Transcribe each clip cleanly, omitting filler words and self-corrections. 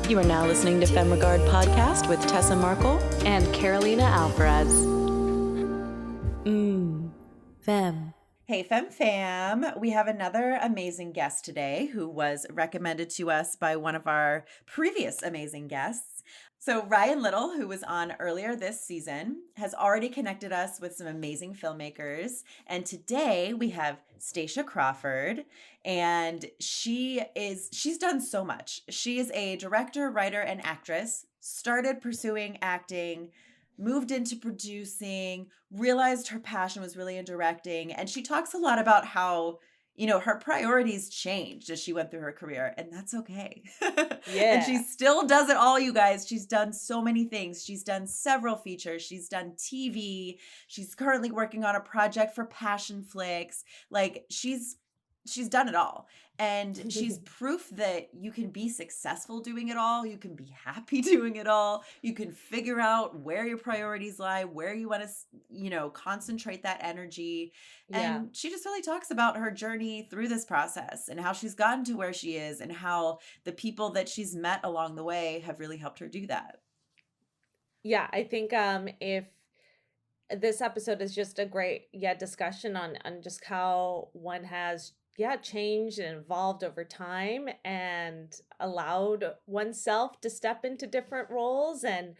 You are now listening to Femme Regard Podcast with Tessa Markle and Carolina Alvarez. Femme. Hey, Femme. We have another amazing guest today who was recommended to us by one of our previous amazing guests. So Ryan Little, who was on earlier this season, has already connected us with some amazing filmmakers. And today we have Stacia Crawford, and she's done so much. She is a director, writer, and actress, started pursuing acting, moved into producing, realized her passion was really in directing. And she talks a lot about how, her priorities changed as she went through her career, and that's okay. Yeah. And she still does it all, you guys. She's done so many things. She's done several features. She's done TV. She's currently working on a project for Passion Flicks. Like, she's done it all. And she's proof that you can be successful doing it all. You can be happy doing it all. You can figure out where your priorities lie, where you want to, concentrate that energy. And she just really talks about her journey through this process and how she's gotten to where she is and how the people that she's met along the way have really helped her do that. Yeah, I think if this episode is just a great discussion on just how one has changed and evolved over time and allowed oneself to step into different roles and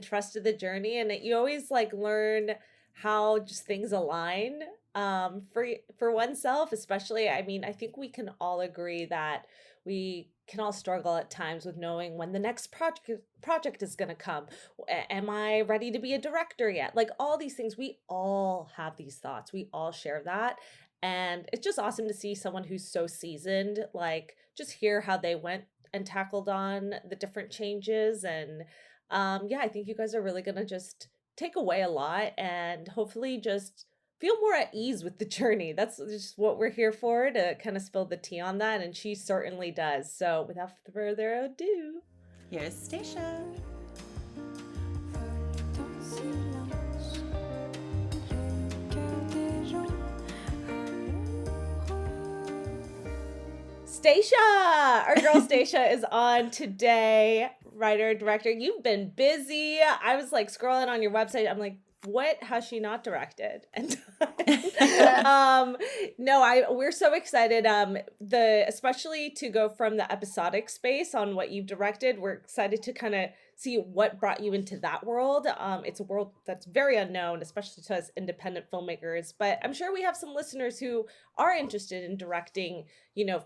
trusted the journey. And you always learn how just things align for oneself, especially. I mean, I think we can all agree that we can all struggle at times with knowing when the next project is going to come. Am I ready to be a director yet? Like, all these things, we all have these thoughts. We all share that. And it's just awesome to see someone who's so seasoned, just hear how they went and tackled on the different changes. And I think you guys are really going to just take away a lot and hopefully just feel more at ease with the journey. That's just what we're here for, to kind of spill the tea on that. And she certainly does. So without further ado, here's Stacia. Stacia, our girl Stacia is on today. Writer, director. You've been busy. I was scrolling on your website. I'm like, what has she not directed? And we're so excited. Especially to go from the episodic space on what you've directed. We're excited to kind of see what brought you into that world. It's a world that's very unknown, especially to us independent filmmakers. But I'm sure we have some listeners who are interested in directing,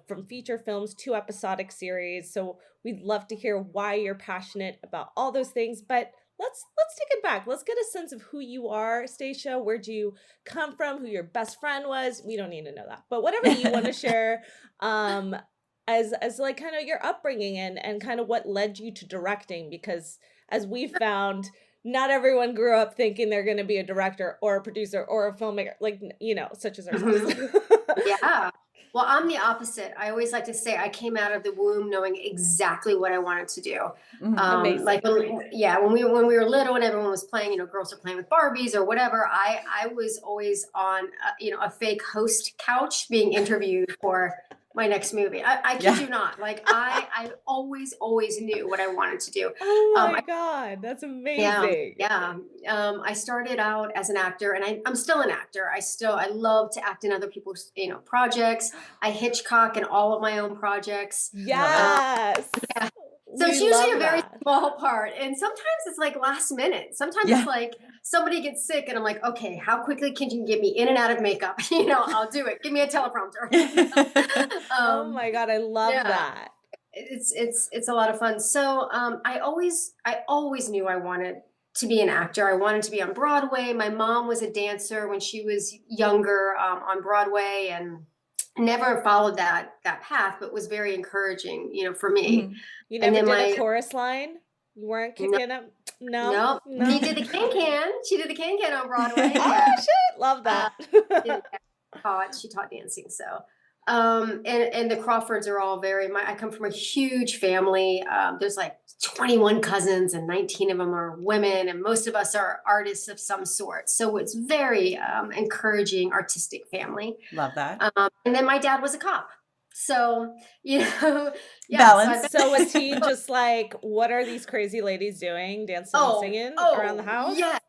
from feature films to episodic series. So we'd love to hear why you're passionate about all those things. But let's take it back. Let's get a sense of who you are, Stacia. Where'd you come from? Who your best friend was? We don't need to know that, but whatever you want to share, as kind of your upbringing and kind of what led you to directing, because as we've found, not everyone grew up thinking they're going to be a director or a producer or a filmmaker, such as ourselves. Yeah. Well, I'm the opposite. I always like to say I came out of the womb knowing exactly what I wanted to do. Amazing. When we were little and everyone was playing, girls are playing with Barbies or whatever. I was always on, a fake host couch being interviewed for my next movie. I kid you not. I always knew what I wanted to do. Oh my God, that's amazing. Yeah. I started out as an actor, and I'm still an actor. I love to act in other people's, projects. I Hitchcock in all of my own projects. Yes. Yeah. So it's usually a very small part. And sometimes it's last minute. Sometimes it's somebody gets sick and I'm like, okay, how quickly can you get me in and out of makeup? I'll do it. Give me a teleprompter. Oh my God. I love that. It's a lot of fun. So I always knew I wanted to be an actor. I wanted to be on Broadway. My mom was a dancer when she was younger on Broadway, and never followed that path, but was very encouraging, for me. Mm-hmm. You never did a chorus line? You weren't kicking up? No. She did the can-can. She did the can-can on Broadway. Oh, shit. Love that. She taught dancing. So, and the Crawfords are all I come from a huge family. There's 21 cousins and 19 of them are women. And most of us are artists of some sort. So it's very encouraging, artistic family. Love that. And then my dad was a cop. So, you know, yeah. Balance. So was he just like, what are these crazy ladies doing, dancing and singing around the house? Yeah.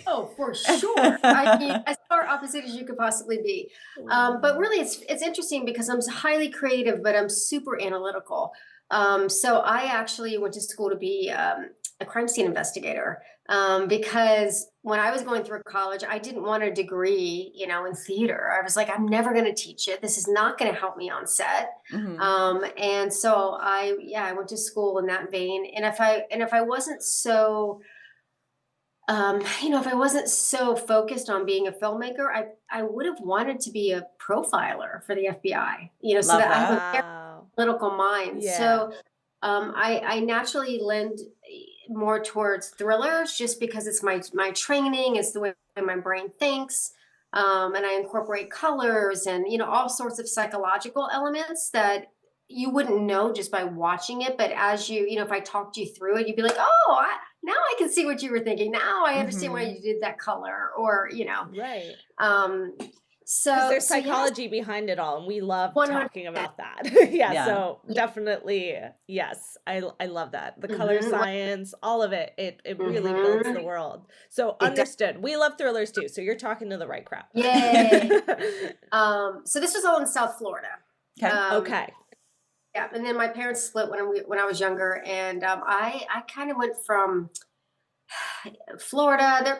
Oh, for sure. I mean, as far opposite as you could possibly be. But really, it's interesting because I'm highly creative, but I'm super analytical. So I actually went to school to be a crime scene investigator because when I was going through college, I didn't want a degree, in theater. I was like, I'm never going to teach it. This is not going to help me on set. And so I went to school in that vein. And if I wasn't so if I wasn't so focused on being a filmmaker, I would have wanted to be a profiler for the FBI, so Love that I have a that. very Wow. analytical mind. Yeah. So I naturally lend more towards thrillers just because it's my training, it's the way my brain thinks. And I incorporate colors and, all sorts of psychological elements that you wouldn't know just by watching it. But as if I talked you through it, you'd be like, oh, now I can see what you were thinking. Now I understand why you did that color or, Right. So Because there's so yes, psychology behind it all, and we love 100%. talking about that. Yeah. So definitely, yes, I love that. The color science, all of it, it really builds the world. So It does. understood. We love thrillers too, so you're talking to the right crowd. Yay. So this was all in South Florida. Okay. Okay. Yeah, and then my parents split when I was younger, and I kind of went from Florida. There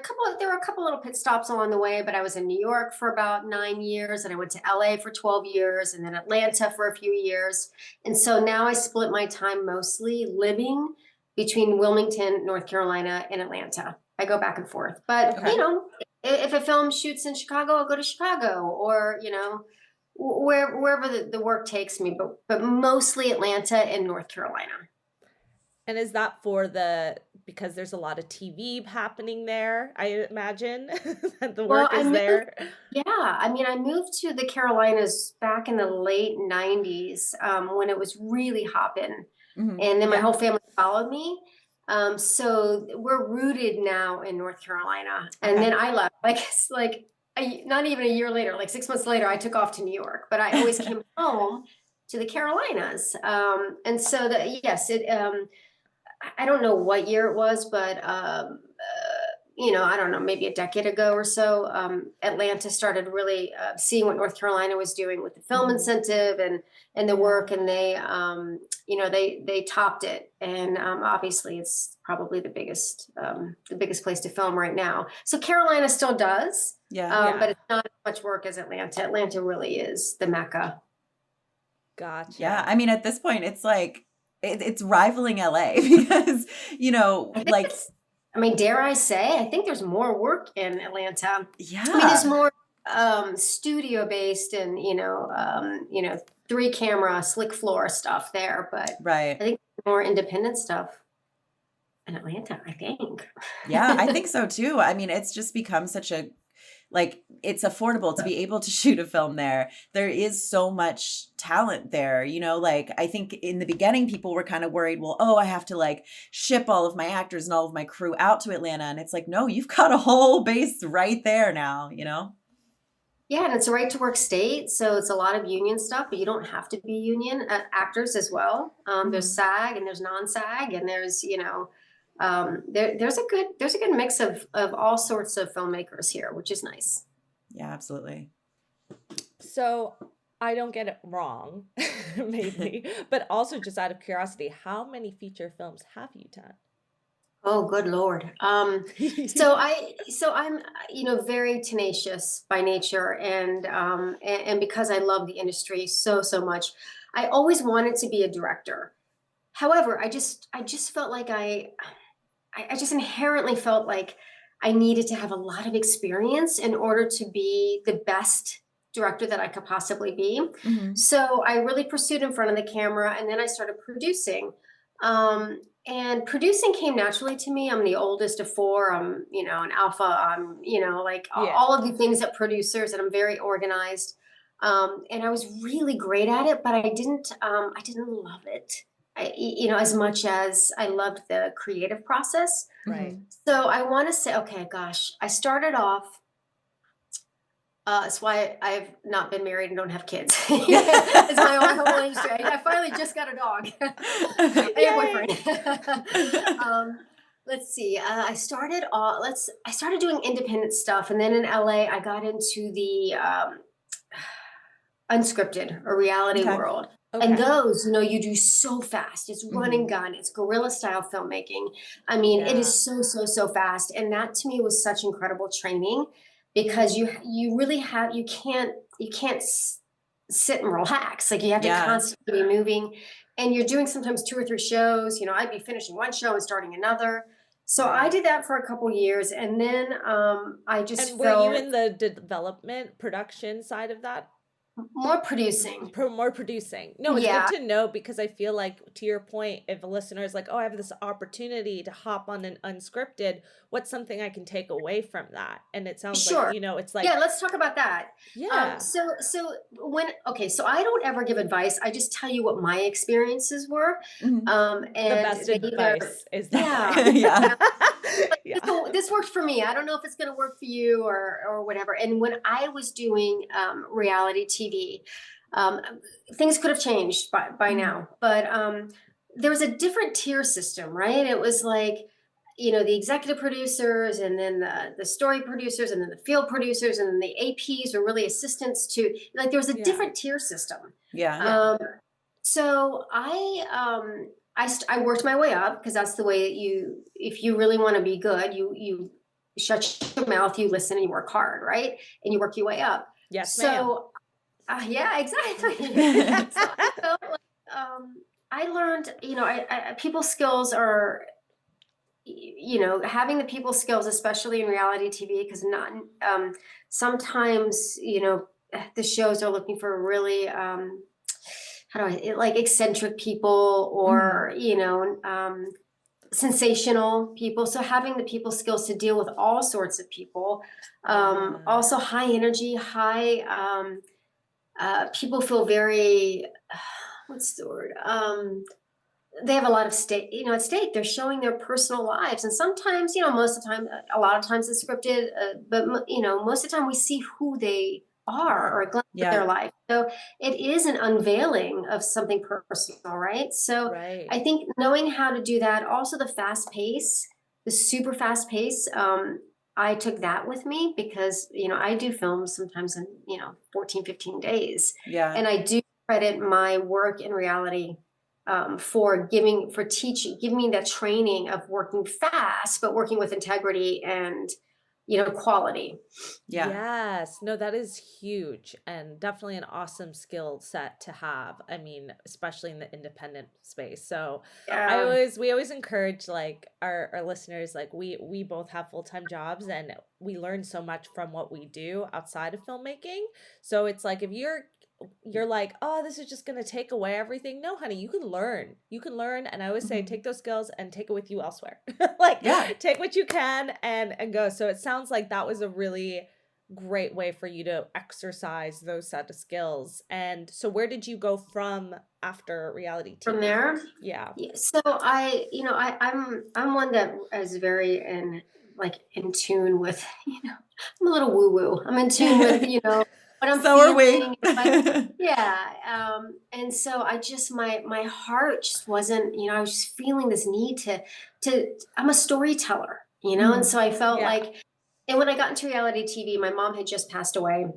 were a couple little pit stops along the way, but I was in New York for about 9 years, and I went to LA for 12 years, and then Atlanta for a few years. And so now I split my time mostly living between Wilmington, North Carolina, and Atlanta. I go back and forth. But Okay. if a film shoots in Chicago, I'll go to Chicago, or wherever the work takes me. But mostly Atlanta and North Carolina. And is that because there's a lot of TV happening there, I imagine, that the work is there? Yeah, I mean, I moved to the Carolinas back in the late 90s when it was really hopping. And then my whole family followed me. So we're rooted now in North Carolina. And then I left, not even a year later, like 6 months later, I took off to New York. But I always came home to the Carolinas. And so, yes, I don't know what year it was, but I don't know, maybe a decade ago or so, Atlanta started really seeing what North Carolina was doing with the film incentive and the work, and they topped it. And obviously, it's probably the biggest place to film right now. So Carolina still does, but it's not as much work as Atlanta. Atlanta really is the Mecca. Gotcha. Yeah, I mean, at this point, it's like it's rivaling LA because dare I say, I think there's more work in Atlanta. Yeah. I mean, there's more studio based and 3-camera slick floor stuff there, but right. I think more independent stuff in Atlanta, I think. Yeah, I think so too. I mean, it's just become such a it's affordable to be able to shoot a film there. There is so much talent there, I think in the beginning people were kind of worried, well, I have to ship all of my actors and all of my crew out to Atlanta. And it's like, no, you've got a whole base right there now, Yeah, and it's a right to work state. So it's a lot of union stuff, but you don't have to be union actors as well. There's SAG and there's non-SAG, and there's, there's a good mix of all sorts of filmmakers here, which is nice. Yeah, absolutely. So I don't get it wrong, maybe, but also just out of curiosity, how many feature films have you done? Oh, good Lord. So I'm, very tenacious by nature, and because I love the industry so much, I always wanted to be a director. However, I just felt like I just inherently felt like I needed to have a lot of experience in order to be the best director that I could possibly be. So I really pursued in front of the camera, and then I started producing. And producing came naturally to me. I'm the oldest of 4. I'm, an alpha. I'm, all of the things that producers, and I'm very organized. And I was really great at it, but I didn't love it. As much as I loved the creative process. Right. So I want to say, okay, gosh, I started off That's why I've not been married and don't have kids. It's my whole industry. I finally just got a dog and a boyfriend. Let's see. I started doing independent stuff, and then in LA, I got into the unscripted or reality Okay. world. Okay. And those, you do so fast. It's run and Mhm. gun. It's guerrilla style filmmaking. I mean, it Yeah. is so fast. And that to me was such incredible training because you really have you can't sit and relax. Like you have to Yeah. constantly be moving, and you're doing sometimes 2 or 3 shows. I'd be finishing one show and starting another. So I Right. did that for a couple years, and then I just And were you felt in the development production side of that? more producing. More producing. No, it's Yeah, good to know because I feel like, to your point, if a listener is like, oh, I have this opportunity to hop on an unscripted, what's something I can take away from that? And it sounds like, sure. it's like, Yeah, let's talk about that. yeah, So I don't ever give advice. I just tell you what my experiences were. Mhm. the And best they either, advice is that yeah, way. Yeah. Yeah. this worked for me. I don't know if it's going to work for you or whatever. And when I was doing reality TV, um, things could have changed by Mhm. now, but there was a different tier system, right? It was like, the executive producers, and then the story producers, and then the field producers, and then the APs were really assistants to, like, there was a Yeah. different tier system. Yeah. So I worked my way up because that's the way that if you really want to be good, you shut your mouth, you listen, and you work hard, right? And you work your way up. Yes, ma'am. So yeah, exactly. So I felt like I learned, people skills are, having the people skills, especially in reality TV, because not sometimes, the shows are looking for really how do I like eccentric people or sensational people. So having the people skills to deal with all sorts of people, Yeah. also high energy, high people feel very what's the word? They have a lot of stake, at stake. They're showing their personal lives, and sometimes, most of the time, a lot of times it's scripted, but most of the time we see who they are or a glimpse of Yeah. their life. So it is an unveiling of something personal, right? So Right. I think knowing how to do that, also the fast pace, the super fast pace. I took that with me because, I do films sometimes in, 14, 15 days. Yeah. And I do credit my work in reality for giving me that training of working fast, but working with integrity and, quality. Yeah. Yes. No, that is huge and definitely an awesome skill set to have. I mean, especially in the independent space. So we always encourage like our listeners, like we both have full-time jobs and we learn so much from what we do outside of filmmaking. So it's like if you're like, oh, this is just going to take away everything. No, honey, you can learn. And I always say, take those skills and take it with you elsewhere. Like, take what you can and go. So it sounds like that was a really great way for you to exercise those set of skills. And so where did you go from after reality TV? From there? Yeah. So I'm one that is very in tune with, I'm a little woo woo. I'm in tune with, what I'm So are we. feeling. And so I just, my heart just wasn't, I was just feeling this need to I'm a storyteller, and so I felt like, and when I got into reality TV, my mom had just passed away.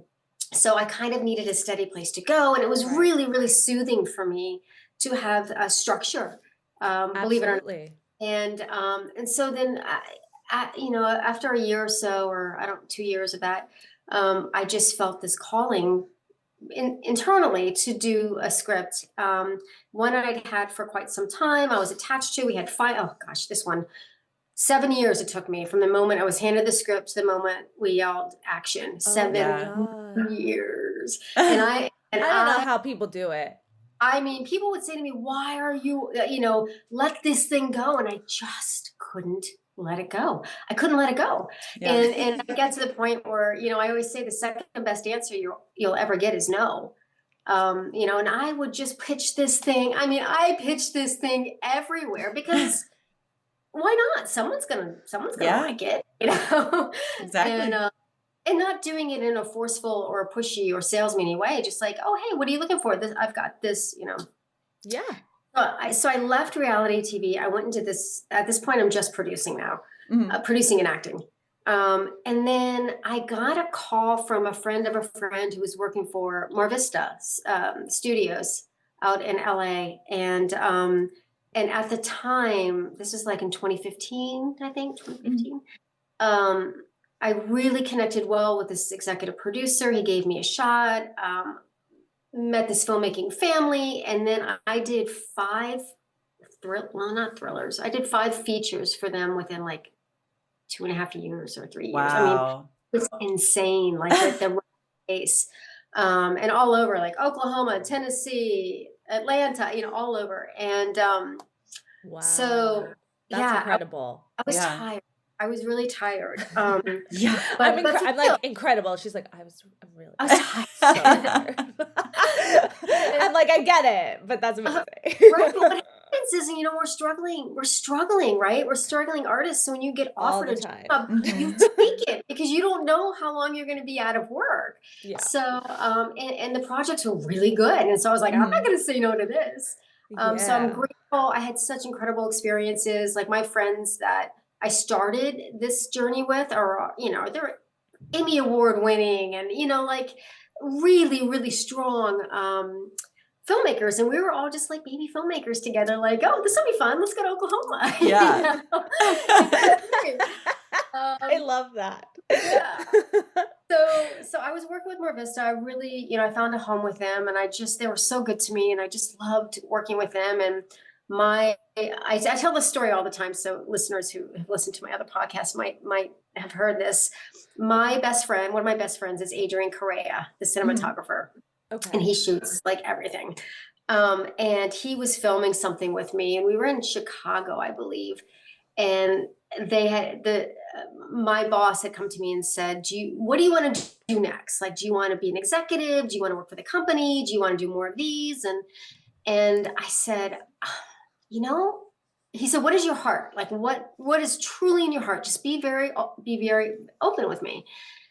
So I kind of needed a steady place to go. And it was really, really soothing for me to have a structure, believe it or not. And so then, after a year or so, or 2 years of that, I just felt this calling internally to do a script. One I'd had for quite some time. I was attached to. We had 7 years it took me from the moment I was handed the script to the moment we yelled action. 7 years. And I don't know how people do it. I mean, people would say to me, why are you, let this thing go? And I just couldn't let it go. I couldn't let it go. Yeah. And I get to the point where, I always say the second best answer you'll ever get is no. And I would just pitch this thing. I mean, I pitched this thing everywhere because why not? Someone's gonna like it, Exactly. and not doing it in a forceful or pushy or salesman way, just like, oh, hey, what are you looking for? This, I've got this, Yeah. So I left reality TV. I went into this, at this point, I'm just producing now, Mhm. producing and acting. And then I got a call from a friend of a friend who was working for Mar Vista Studios out in LA. And at the time, this was like in 2015, I think, 2015. I really connected well with this executive producer. He gave me a shot. Met this filmmaking family, and then I did not thrillers. I did 5 features for them within like 2.5 years or 3 years. I mean, Wow. it was insane, like the race, and all over, like Oklahoma, Tennessee, Atlanta, all over. And Wow. so That's yeah, incredible. I was Yeah. tired. I was really tired. Yeah. But I'm still, like incredible. She's like, I'm really I was so tired. tired. I'm like, I get it, but that's amazing. Right, but what happens is, we're struggling, right? We're struggling artists. So when you get All offered the a time. job, you take it because you don't know how long you're going to be out of work. Yeah. So, and the projects were really good. And so I was like, I'm not going to say no to this. So I'm Yeah. grateful. I had such incredible experiences. Like my friends that I started this journey with are, they're Emmy Award winning and, like really, really strong, filmmakers, and we were all just like baby filmmakers together, like, oh, this will be fun, let's go to Oklahoma. Yeah. I love that. Yeah. So I was working with Mar Vista. I really, I found a home with them, and they were so good to me, and I just loved working with them. And I tell this story all the time, so listeners who have listened to my other podcast might have heard this. One of my best friends is Adrian Correa, the cinematographer. Okay. And he shoots like everything. And he was filming something with me, and we were in Chicago, I believe. And my boss had come to me and said, what do you want to do next? Like, do you want to be an executive? Do you want to work for the company? Do you want to do more of these? And I said, he said, what is your heart? Like, what is truly in your heart? Just be very open with me.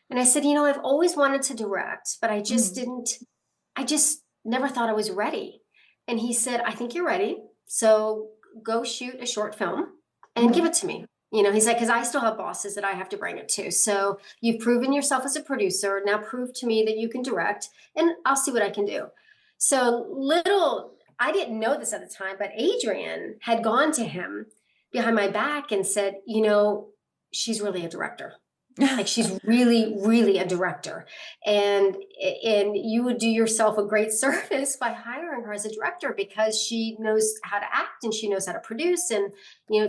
And I said, I've always wanted to direct, but I just never thought I was ready. And he said, I think you're ready. So go shoot a short film and give it to me. He's like, because I still have bosses that I have to bring it to. So you've proven yourself as a producer. Now prove to me that you can direct, and I'll see what I can do. So I didn't know this at the time, but Adrian had gone to him behind my back and said, she's really a director. Like, she's really, really a director, and you would do yourself a great service by hiring her as a director, because she knows how to act and she knows how to produce, and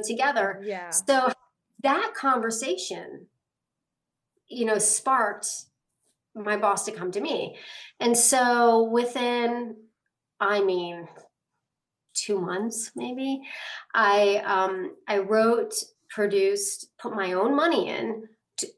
together. Yeah. So that conversation, sparked my boss to come to me, and so within, 2 months maybe, I wrote, produced, put my own money in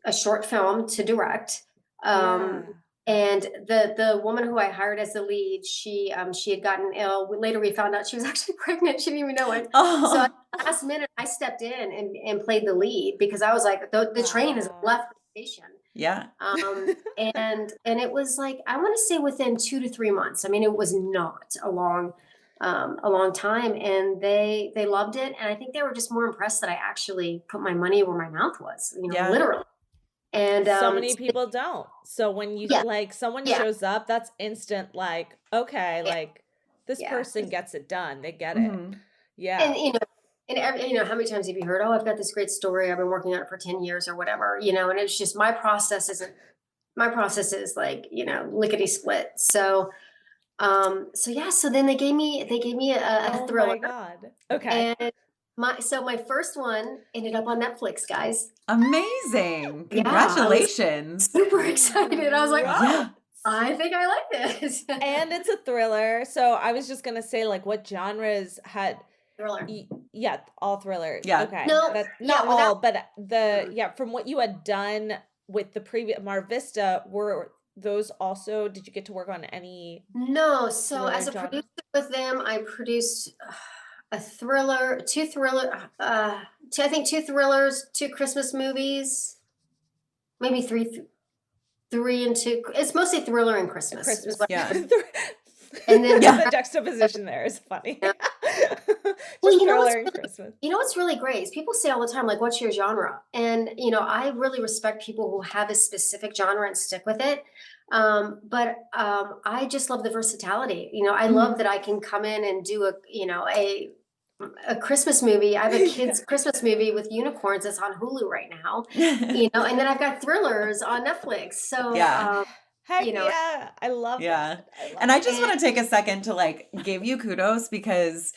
a short film to direct. And the woman who I hired as the lead, she had gotten ill. Later we found out she was actually pregnant. She didn't even know it. So last minute I stepped in and played the lead, because I was like, the train has left the station. Yeah. And it was like, I want to say within 2 to 3 months. It was not a long time, and they loved it. And I think they were just more impressed that I actually put my money where my mouth was, literally. And so many people don't. So when you like someone shows up, that's instant, like, okay, like this person gets it done. They get it. Yeah. And how many times have you heard, oh, I've got this great story, I've been working on it for 10 years or whatever, and it's just, my process is like, lickety split. So so then they gave me a thriller. Oh my God. Okay. And my first one ended up on Netflix, guys. Amazing. Yeah, Congratulations. Super excited. I was like, oh, Yeah. I think I like this. And it's a thriller. So I was just going to say, like, what genres had... Thriller. Yeah, all thrillers. Yeah. Okay. No, not all, but from what you had done with the previous Mar Vista, were those also, did you get to work on any? No. So as a genre? producer with them, I produced a thriller, two thrillers, 2 Christmas movies, maybe 3. 3 and 2. It's mostly thriller and Christmas. is Christmas. what- Yeah. And then Yeah. The juxtaposition there is funny. Yeah. Just Well, you know what's thriller and really- Christmas. You know what's really great is people say all the time, like, what's your genre? And, I really respect people who have a specific genre and stick with it. But I just love the versatility. I love that I can come in and do a Christmas movie. I have a kids' Christmas movie with unicorns that's on Hulu right now, and then I've got thrillers on Netflix. So, Yeah. Heck you know- yeah. I love Yeah. that. I love And I it. just want to take a second to like give you kudos because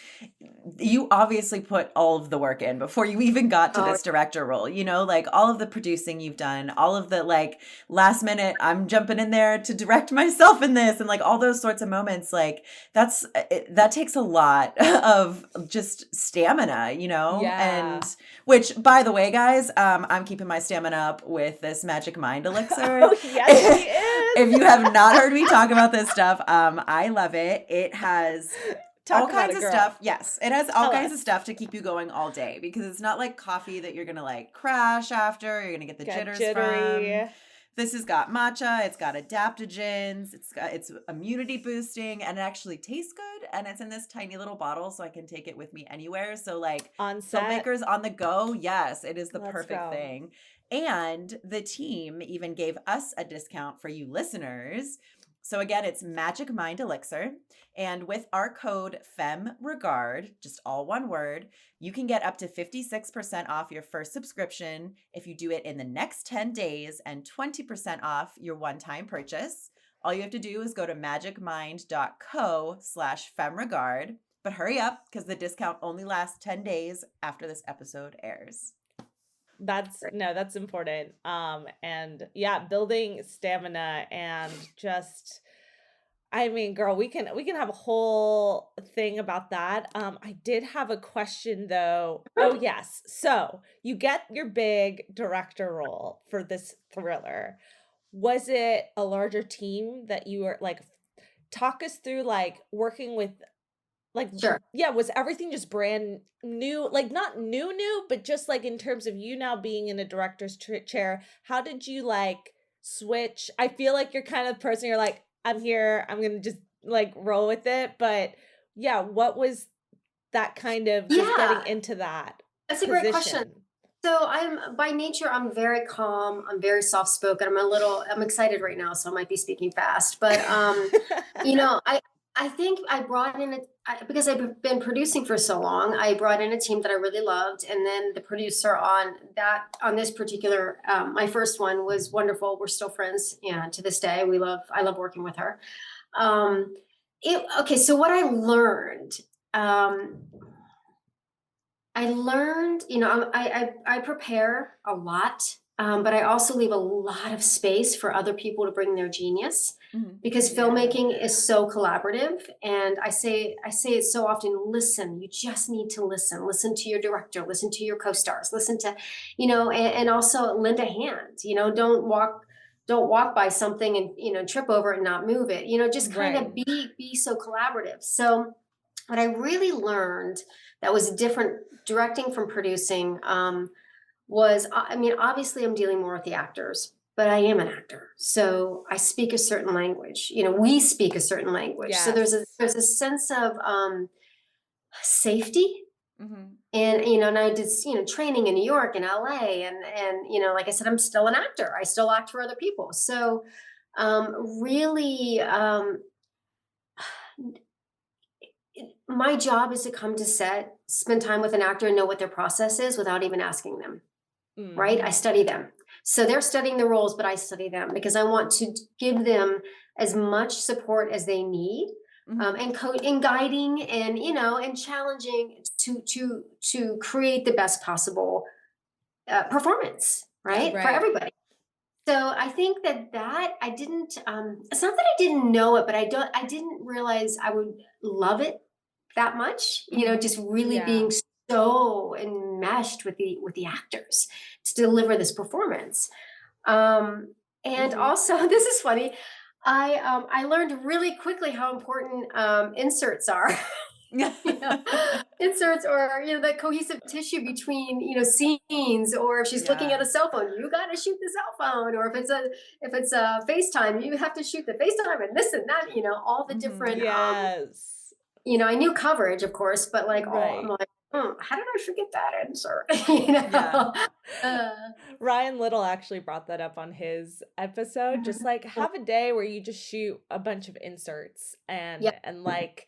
you obviously put all of the work in before you even got to Oh, this director role, like all of the producing you've done, all of the like last minute, I'm jumping in there to direct myself in this and like all those sorts of moments, like that takes a lot of just stamina, Yeah. and which by the way, guys, I'm keeping my stamina up with this magic mind elixir. Oh, yes, he is. If you have not heard me talk about this stuff, I love it. It has Talk all about kinds it, of girl. stuff. Yes, it has all Tell kinds us. of stuff to keep you going all day because it's not like coffee that you're going to like crash after. You're going to get the Get jitters jittery. from. This has got matcha, it's got adaptogens, it's immunity boosting, and it actually tastes good. And it's in this tiny little bottle, so I can take it with me anywhere. So like On set. filmmakers on the go, yes, it is the Let's perfect go. thing. And the team even gave us a discount for you listeners. So again, it's Magic Mind Elixir. And with our code FEMREGARD, just all one word, you can get up to 56% off your first subscription if you do it in the next 10 days and 20% off your one-time purchase. All you have to do is go to magicmind.co/FemRegard. But hurry up because the discount only lasts 10 days after this episode airs. That's important. And yeah, building stamina and just, I mean, girl, we can have a whole thing about that. I did have a question though. Oh yes. So you get your big director role for this thriller. Was it a larger team that you were like, talk us through like working with like, Sure. yeah, was everything just brand new? Like not new, but just like in terms of you now being in a director's chair, how did you like switch? I feel like you're kind of person, you're like, I'm here, I'm going to just like roll with it. But yeah, what was that kind of just Yeah. getting into that That's a great question. position? So by nature, I'm very calm. I'm very soft spoken. I'm excited right now, so I might be speaking fast. But I think I brought in because I've been producing for so long. I brought in a team that I really loved, and then the producer on this particular my first one was wonderful. We're still friends, to this day. I love working with her. So what I learned. I prepare a lot, but I also leave a lot of space for other people to bring their genius because filmmaking is so collaborative. And I say it so often, listen, you just need to listen to your director, listen to your co-stars, listen to, and also lend a hand, don't walk by something and, trip over it and not move it, just kind of be so collaborative. So what I really learned that was different directing from producing was, obviously I'm dealing more with the actors, but I am an actor. So I speak a certain language, we speak a certain language. So there's a sense of safety. And, and I did, training in New York and LA and, like I said, I'm still an actor. I still act for other people. So really, my job is to come to set, spend time with an actor and know what their process is without even asking them, right? I study them. So they're studying the roles, but I study them because I want to give them as much support as they need, and guiding and, and challenging to create the best possible performance, right? For everybody. So I think that I didn't, it's not that I didn't know it, but I didn't realize I would love it that much, just really being so enmeshed with the actors to deliver this performance. And also, this is funny. I learned really quickly how important inserts are. you know, inserts, or the cohesive tissue between scenes, or if she's looking Yeah. at a cell phone, you got to shoot the cell phone, or if it's a FaceTime, you have to shoot the FaceTime, and this and that, all the different Yes. I knew coverage, of course, but like I'm Right. like, how did I forget that insert? Yeah. Uh, Ryan Little actually brought that up on his episode. Just like have a day where you just shoot a bunch of inserts yeah. and like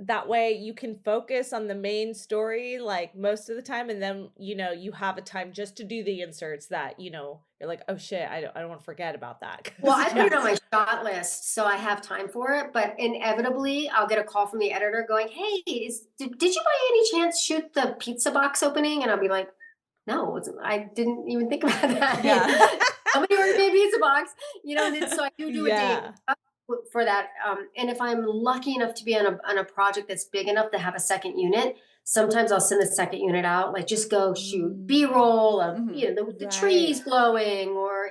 that way you can focus on the main story like most of the time, and then you have a time just to do the inserts that you're like, oh shit, I don't want to forget about that. Well, I put it on my shot list, so I have time for it. But inevitably, I'll get a call from the editor going, "Hey, did you by any chance shoot the pizza box opening?" And I'll be like, "No, I didn't even think about that." Yeah. Somebody ordered me a pizza box, and then, so I do a day Yeah. for that. And if I'm lucky enough to be on a project that's big enough to have a second unit, sometimes I'll send the second unit out, like just go shoot B-roll of the trees Right. blowing, or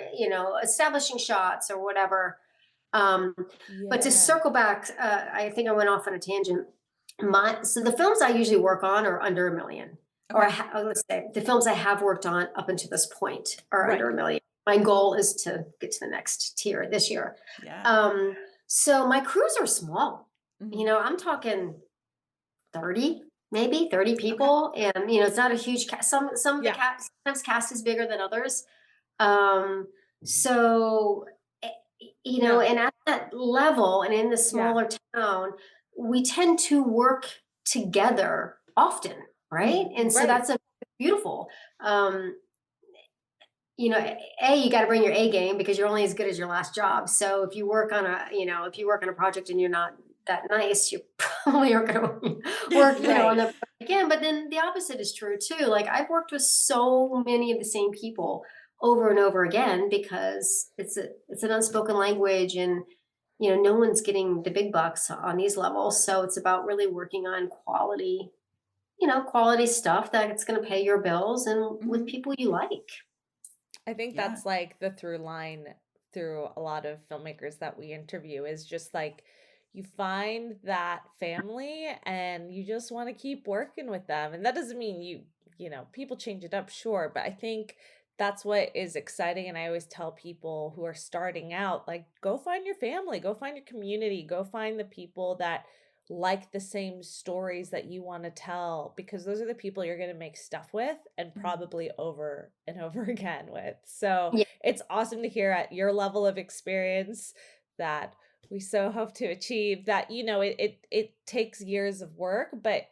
establishing shots or whatever. But to Yeah. circle back, I think I went off on a tangent. So the films I usually work on are under $1 million, or let's say the films I have worked on up until this point are Right. under $1 million. My goal is to get to the next tier this year. Yeah. So my crews are small. I'm talking 30, maybe 30 people, and it's not a huge cast. Some of the cast, sometimes cast is bigger than others. So and at that level, and in the smaller town, we tend to work together often, right? And so that's a beautiful. You got to bring your A game, because you're only as good as your last job. So if you work on a project and you're not that nice, you probably aren't going to work, on the again. But then the opposite is true too. Like, I've worked with so many of the same people over and over again, because it's an unspoken language, and no one's getting the big bucks on these levels. So it's about really working on quality stuff that's going to pay your bills, and with people you like. I think that's like the through line through a lot of filmmakers that we interview, is just like you find that family and you just want to keep working with them. And that doesn't mean people change it up, sure, but I think that's what is exciting. And I always tell people who are starting out, like, go find your family, go find your community, go find the people that like the same stories that you want to tell, because those are the people you're going to make stuff with, and probably over and over again with. So it's awesome to hear at your level of experience that we so hope to achieve that. It takes years of work, but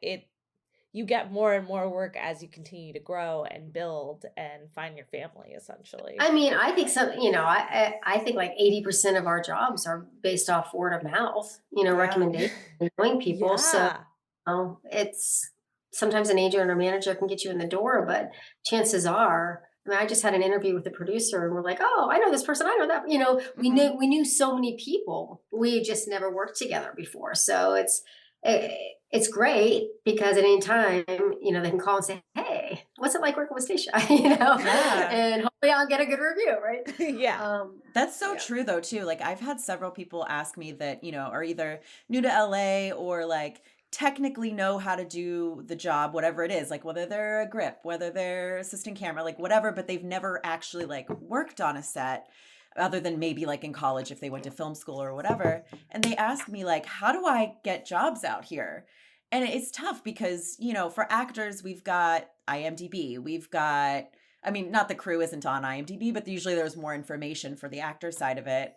you get more and more work as you continue to grow and build and find your family, essentially. I mean, I think I think like 80% of our jobs are based off word of mouth, recommendations, knowing people. So it's sometimes an agent or a manager can get you in the door, but chances are, I mean, I just had an interview with the producer, and we're like, oh, I know this person, I know that, we knew so many people, we just never worked together before. So it's great, because at any time, they can call and say, hey, what's it like working with Stacia? And hopefully I'll get a good review, right? That's so true though too. Like, I've had several people ask me that, are either new to LA or like technically know how to do the job, whatever it is, like whether they're a grip, whether they're assistant camera, like whatever, but they've never actually like worked on a set, other than maybe like in college if they went to film school or whatever. And they ask me like, how do I get jobs out here? And it's tough because, for actors, we've got IMDb, not the crew isn't on IMDb, but usually there's more information for the actor side of it.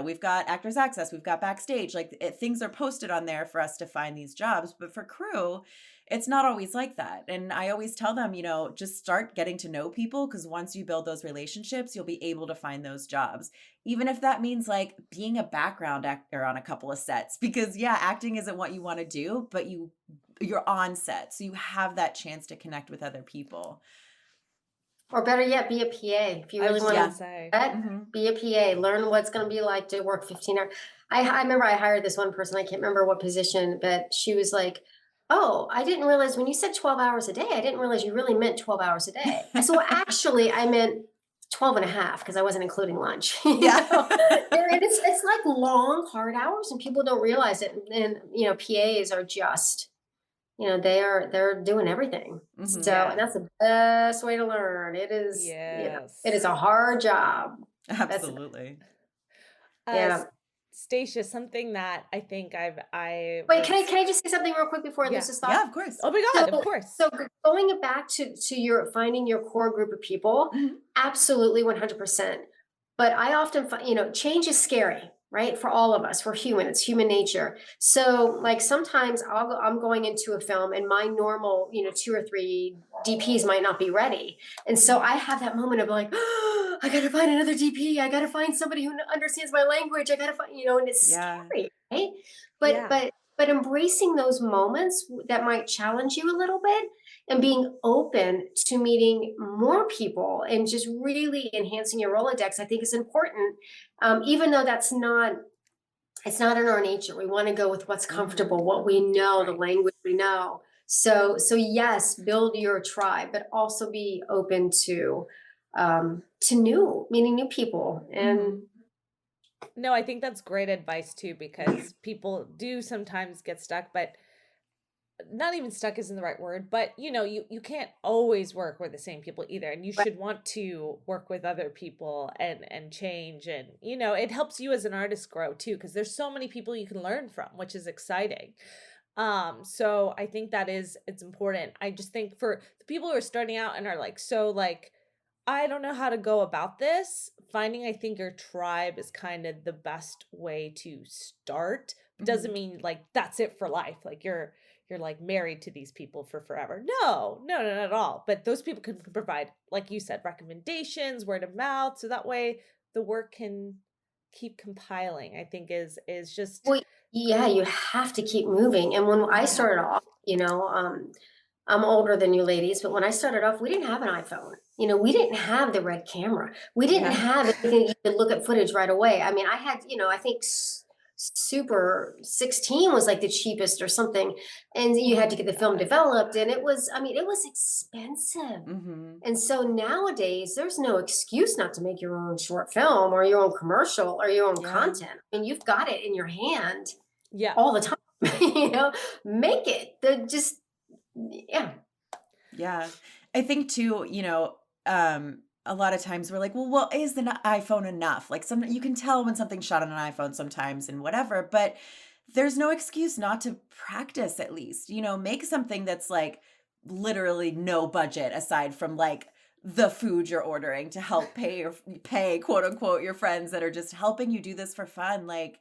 We've got Actors Access, we've got Backstage, things are posted on there for us to find these jobs. But for crew, it's not always like that. And I always tell them, just start getting to know people, because once you build those relationships, you'll be able to find those jobs. Even if that means like being a background actor on a couple of sets, because acting isn't what you want to do, but you're on set. So you have that chance to connect with other people. Or better yet, be a PA. If you really want to say, be a PA, learn what it's going to be like to work 15 hours. I remember I hired this one person, I can't remember what position, but she was like, oh, I didn't realize when you said 12 hours a day, I didn't realize you really meant 12 hours a day. I said, well, actually, I meant 12 and a half, because I wasn't including lunch. And it's like long, hard hours, and people don't realize it. And, PAs are just they're doing everything. Mhm. So Yeah. that's the best way to learn. It is, Yes. it is a hard job. Absolutely. Yeah. Stacia, something that I think I Wait, was, can I just say something real quick before I lose yeah. this Yeah, thought? of course. Oh my God, of course. So going back to your finding your core group of people, Mhm. absolutely 100%. But I often find, change is scary, right? For all of us, we're human. It's human nature. So like sometimes I'm going into a film and my normal, 2 or 3 DPs might not be ready. And so I have that moment of like, oh, I got to find another DP. I got to find somebody who understands my language. I got to find, and it's Yeah. scary, right? Yeah. But embracing those moments that might challenge you a little bit and being open to meeting more people and just really enhancing your Rolodex, I think is important. Even though it's not in our nature. We want to go with what's comfortable, what we know, the Right. language we know. So yes, build your tribe, but also be open to meeting new people. And Mhm. No, I think that's great advice too, because people do sometimes get stuck, but not even stuck isn't the right word, but you can't always work with the same people either. And you should want to work with other people and change. And, it helps you as an artist grow too, because there's so many people you can learn from, which is exciting. So I think it's important. I just think for the people who are starting out and are like, so like, I don't know how to go about this. Finding, I think, your tribe is kind of the best way to start. Doesn't mean like that's it for life. Like you're like married to these people for forever. No, not at all. But those people can provide, like you said, recommendations, word of mouth, so that way the work can keep compiling. I think is just well, yeah, you have to keep moving. And when I yeah. started off, I'm older than you ladies, but when I started off, we didn't have an iPhone. We didn't have the red camera. We didn't Yeah. have anything you could look at footage right away. I mean, I had, I think Super 16 was like the cheapest or something. And you had to get the film developed. And it was expensive. Mhm. And so nowadays, there's no excuse not to make your own short film or your own commercial or your own Yeah. content. I mean, you've got it in your hand Yeah. all the time. Make it. Yeah. Yeah. I think too, a lot of times we're like, well, is the iPhone enough? Like you can tell when something's shot on an iPhone sometimes and whatever, but there's no excuse not to practice at least. Make something that's like literally no budget aside from like the food you're ordering to help pay quote unquote your friends that are just helping you do this for fun. Like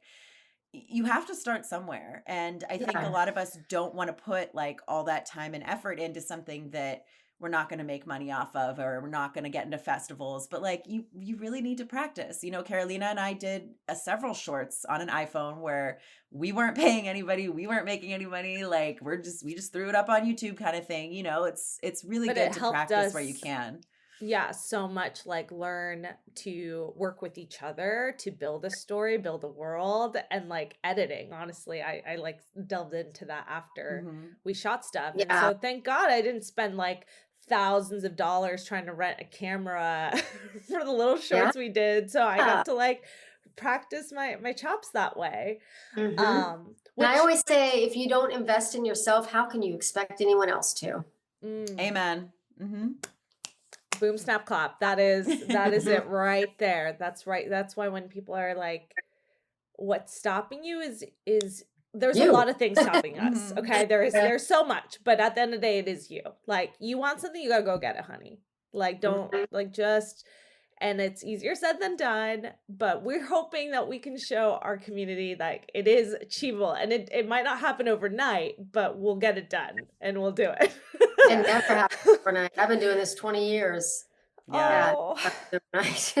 you have to start somewhere. And I think a Yeah. lot of us don't want to put like all that time and effort into something that we're not going to make money off of, or we're not going to get into festivals. But like you really need to practice. Carolina and I did several shorts on an iPhone where we weren't paying anybody, we weren't making any money. Like we just threw it up on YouTube kind of thing. It's really But good it to helped practice where us, you can. yeah, so much, like learn to work with each other to build a story, build a world, and like editing. Honestly, I like delved into that after Mhm. we shot stuff. And Yeah. so thank God I didn't spend like thousands of dollars trying to rent a camera for the little shorts we did. So I got to like practice my chops that way. Mhm. And Which I always say, if you don't invest in yourself, how can you expect anyone else to? Amen. Mhm. boom, snap, clap. That is it right there. That's right. That's why when people are like, what's stopping you is there's a You. lot of things stopping us. Mhm. Okay. There's so much, but at the end of the day, it is you. Like you want something, you gotta go get it, honey. Like don't like just, and it's easier said than done, but we're hoping that we can show our community like it is achievable, and it might not happen overnight, but we'll get it done and we'll do it. It never happened overnight. I've been doing this 20 years. Yeah. Oh. Overnight.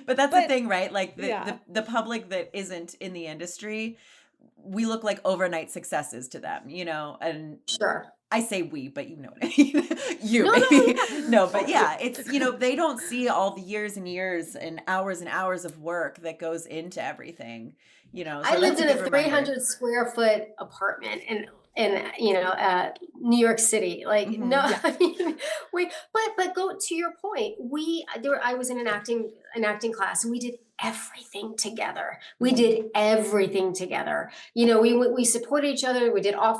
But that's the thing, right? Like yeah. the public that isn't in the industry, we look like overnight successes to them, and Sure. I say we, but you know what I mean. You No, maybe. yeah. No, but yeah, it's, they don't see all the years and years and hours of work that goes into everything, so I lived that's in a good reminder. 300 square foot apartment in New York City. Like Mhm. no, Yeah. I mean but go to your point. I was in an acting class and we did everything together. We did everything together. You know, we supported each other. We did off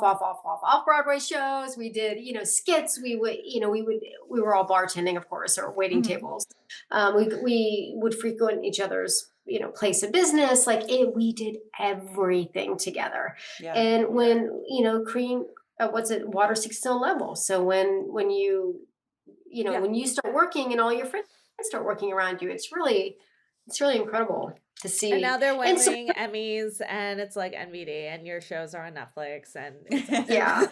Broadway shows. We did, you know, skits. We were all bartending, of course, or waiting tables. We would frequent each other's, you know, place of business. Like we did everything together. Yeah. And when, you know, water seeks its own level. So when you know, when you start working and all your friends start working around you, it's really incredible to see. And now they're winning Emmys, and it's like NBD, and your shows are on Netflix, and it's awesome. Yeah.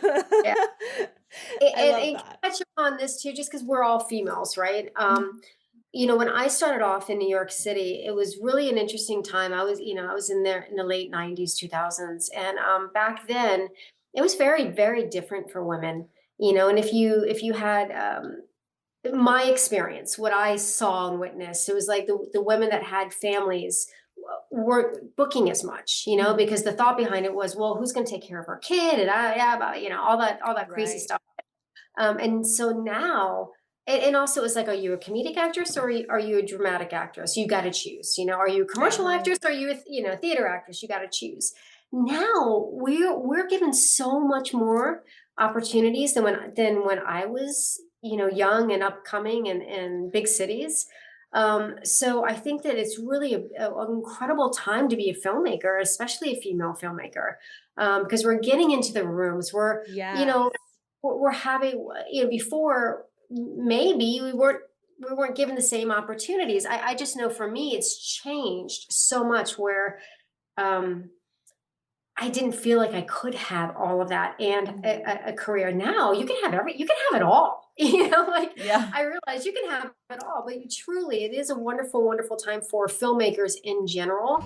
I love and that. touch upon this too, just because we're all females, right? You know, when I started off in New York City, it was really an interesting time. I was in there in the late 90s, 2000s. And back then, it was very, very different for women, you know, and if you had my experience, what I saw and witnessed, it was like the women that had families weren't booking as much, you know, because the thought behind it was, well, who's going to take care of our kid? And you know, all that crazy stuff. And so now, and also it's like, are you a comedic actress or are you a dramatic actress? You got to choose, you know, are you a commercial actress or are you a theater actress? You got to choose. Now we're given so much more opportunities than when I was, you know, young and upcoming in big cities. So I think that it's really an incredible time to be a filmmaker, especially a female filmmaker, because we're getting into the rooms. You know, we're having, you know, before maybe we weren't given the same opportunities. I just know for me, it's changed so much where I didn't feel like I could have all of that and a career. Now you can have it all. You know, like I realize you can have it all, but it is a wonderful, wonderful time for filmmakers in general.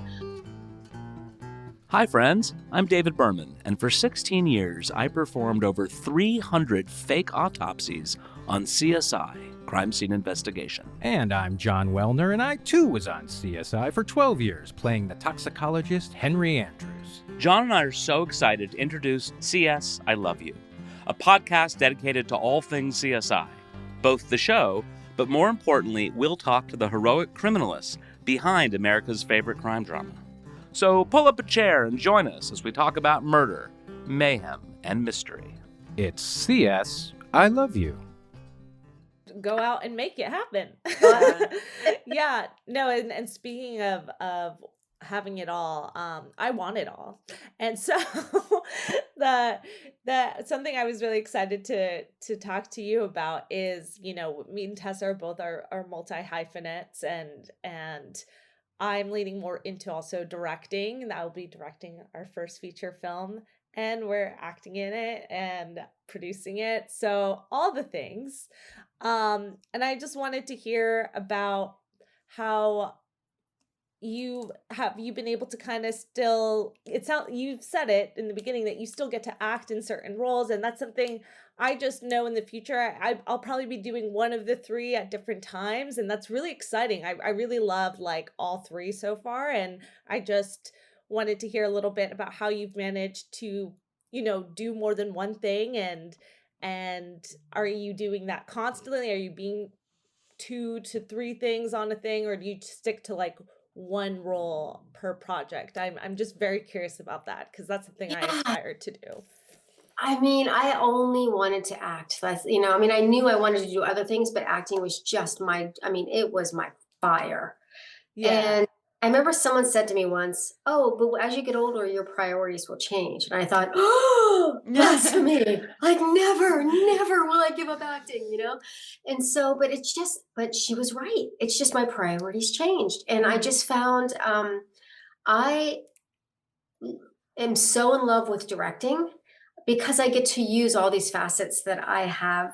Hi, friends. I'm David Berman, and for 16 years, I performed over 300 fake autopsies on CSI, Crime Scene Investigation. And I'm John Wellner, and I too was on CSI for 12 years, playing the toxicologist Henry Andrews. John and I are so excited to introduce CS I Love You, a podcast dedicated to all things CSI, both the show, but more importantly, we'll talk to the heroic criminalists behind America's favorite crime drama. So pull up a chair and join us as we talk about murder, mayhem, and mystery. It's CS I Love You. Go out and make it happen. Yeah. No, and speaking of having it all, I want it all. And so the something I was really excited to talk to you about is, you know, me and Tessa are both are multi-hyphenates, and I'm leaning more into also directing. I'll be directing our first feature film, and we're acting in it and producing it. So all the things. And I just wanted to hear about how you've been able to kind of still, you've said it in the beginning that you still get to act in certain roles. And that's something I just know in the future, I'll probably be doing one of the three at different times. And that's really exciting. I really love like all three so far. And I just wanted to hear a little bit about how you've managed to, you know, do more than one thing. And are you doing that constantly? Are you being 2 to 3 things on a thing, or do you stick to like one role per project? I'm just very curious about that, because that's something I aspire to do. I mean, I only wanted to act. That's, you know, I mean, I knew I wanted to do other things, but acting was just it was my fire. Yeah. And I remember someone said to me once, "Oh, but as you get older, your priorities will change." And I thought, "Oh, blasphemy! Like never will I give up acting," you know? And so, but she was right. It's just my priorities changed. And I just found, I am so in love with directing because I get to use all these facets that I have,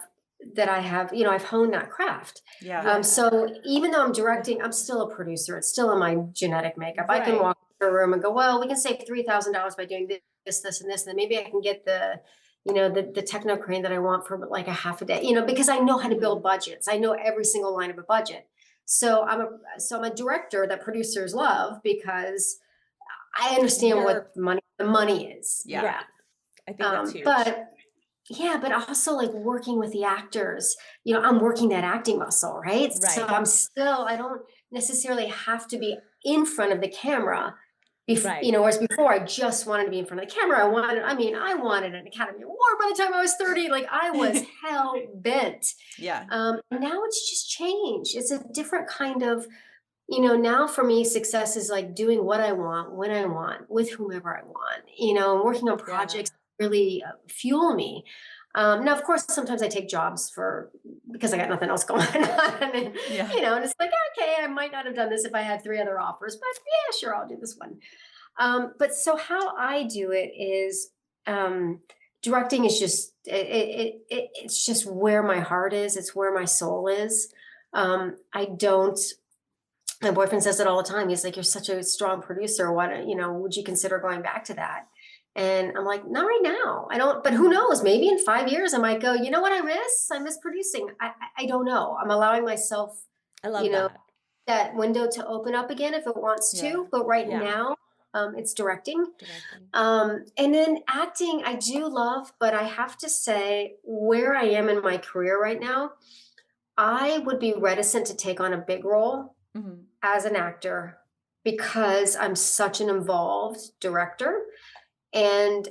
you know, I've honed that craft. Yeah. So even though I'm directing, I'm still a producer. It's still in my genetic makeup. I can Right. walk into a room and go, well, we can save $3,000 by doing this, and this, and then maybe I can get the, you know, the techno crane that I want for like a half a day, you know, because I know how to build budgets. I know every single line of a budget. So I'm a director that producers love because I understand what the money is. Yeah. Right. I think that's huge. But also like working with the actors, you know, I'm working that acting muscle, right? Right. So I don't necessarily have to be in front of the camera. Right. You know, whereas before I just wanted to be in front of the camera. I wanted an Academy Award by the time I was 30. Like I was hell bent. Yeah. Now it's just changed. It's a different kind of, you know, now for me, success is like doing what I want, when I want, with whomever I want, you know, and working on projects that really fuel me. Now, of course, sometimes I take jobs because I got nothing else going on. And, you know, and it's like, okay, I might not have done this if I had 3 other offers, but yeah, sure, I'll do this one. But so how I do it is directing is just, it's just where my heart is. It's where my soul is. My boyfriend says it all the time. He's like, you're such a strong producer. Why don't, you know, would you consider going back to that? And I'm like, not right now. I don't, but who knows? Maybe in 5 years I might go, you know what I miss? I miss producing. I don't know. I'm allowing myself, I love you know, that window to open up again if it wants to. But right now, it's directing. And then acting, I do love, but I have to say where I am in my career right now, I would be reticent to take on a big role as an actor because I'm such an involved director. And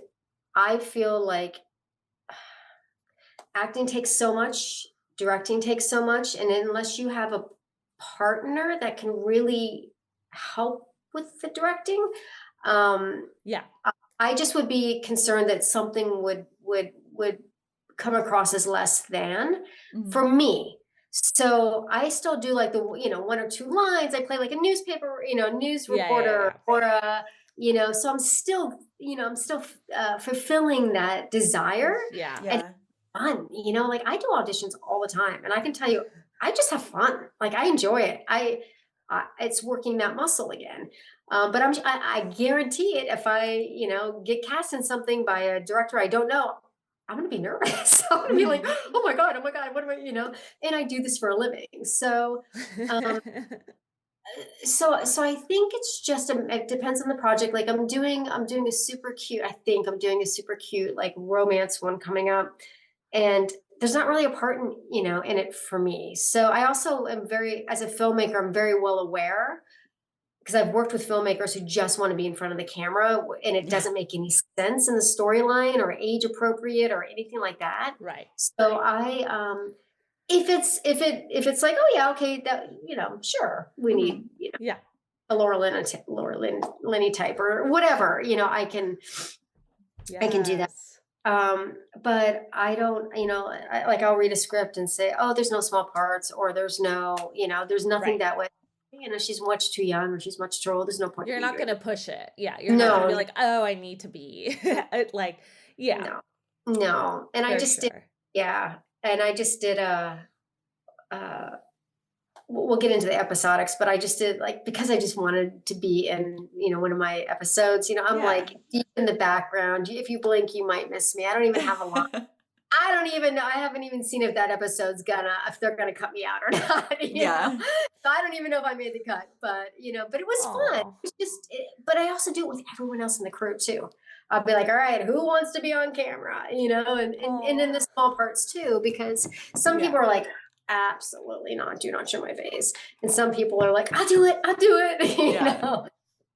I feel like acting takes so much, directing takes so much. And unless you have a partner that can really help with the directing, I just would be concerned that something would come across as less than for me. So I still do like the, you know, 1 or 2 lines. I play like a newspaper, you know, news reporter or a, you know, so I'm still, you know, fulfilling that desire. And fun, you know, like I do auditions all the time and I can tell you, I just have fun. Like I enjoy it. It's working that muscle again. But I guarantee it. If I, you know, get cast in something by a director I don't know, I'm going to be nervous. I'm going to be like, oh my God, what am I, you know, and I do this for a living. So, so I think it's just, it depends on the project. Like I'm doing a super cute, I think I'm doing a super cute, like romance one coming up and there's not really a part in, you know, in it for me. So I also am as a filmmaker, I'm very well aware because I've worked with filmmakers who just want to be in front of the camera and it doesn't make any sense in the storyline or age appropriate or anything like that. Right. So if it's like, oh yeah, okay, that, you know, sure, we need, you know, a Laura Linney type or whatever, you know, I can do that. But I don't, you know, I'll read a script and say, oh, there's no small parts or there's no, you know, there's nothing that way. You know, she's much too young or she's much too old. There's no point. You're not going to push it. Yeah. You're not going to be like, oh, I need to be like, No. And I just did, and I just did we'll get into the episodics, but I just did like, because I just wanted to be in, you know, one of my episodes, you know, I'm like deep in the background. If you blink, you might miss me. I don't even have a line. I don't even know. I haven't even seen if that episode's if they're gonna cut me out or not. You know? So I don't even know if I made the cut, but you know, but it was fun. It's just, but I also do it with everyone else in the crew too. I'll be like, all right, who wants to be on camera? You know, and in the small parts too, because some people are like, absolutely not. Do not show my face. And some people are like, I'll do it. You know,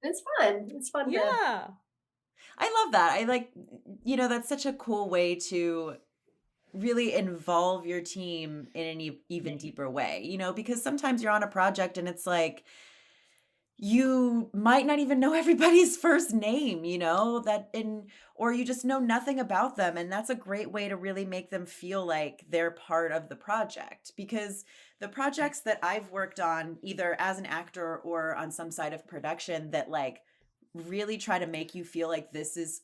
it's fun. It's fun. I love that. I like, you know, that's such a cool way to really involve your team in an even deeper way, you know, because sometimes you're on a project and it's like, you might not even know everybody's first name, you know, or you just know nothing about them. And that's a great way to really make them feel like they're part of the project, because the projects that I've worked on, either as an actor or on some side of production, that like really try to make you feel like this is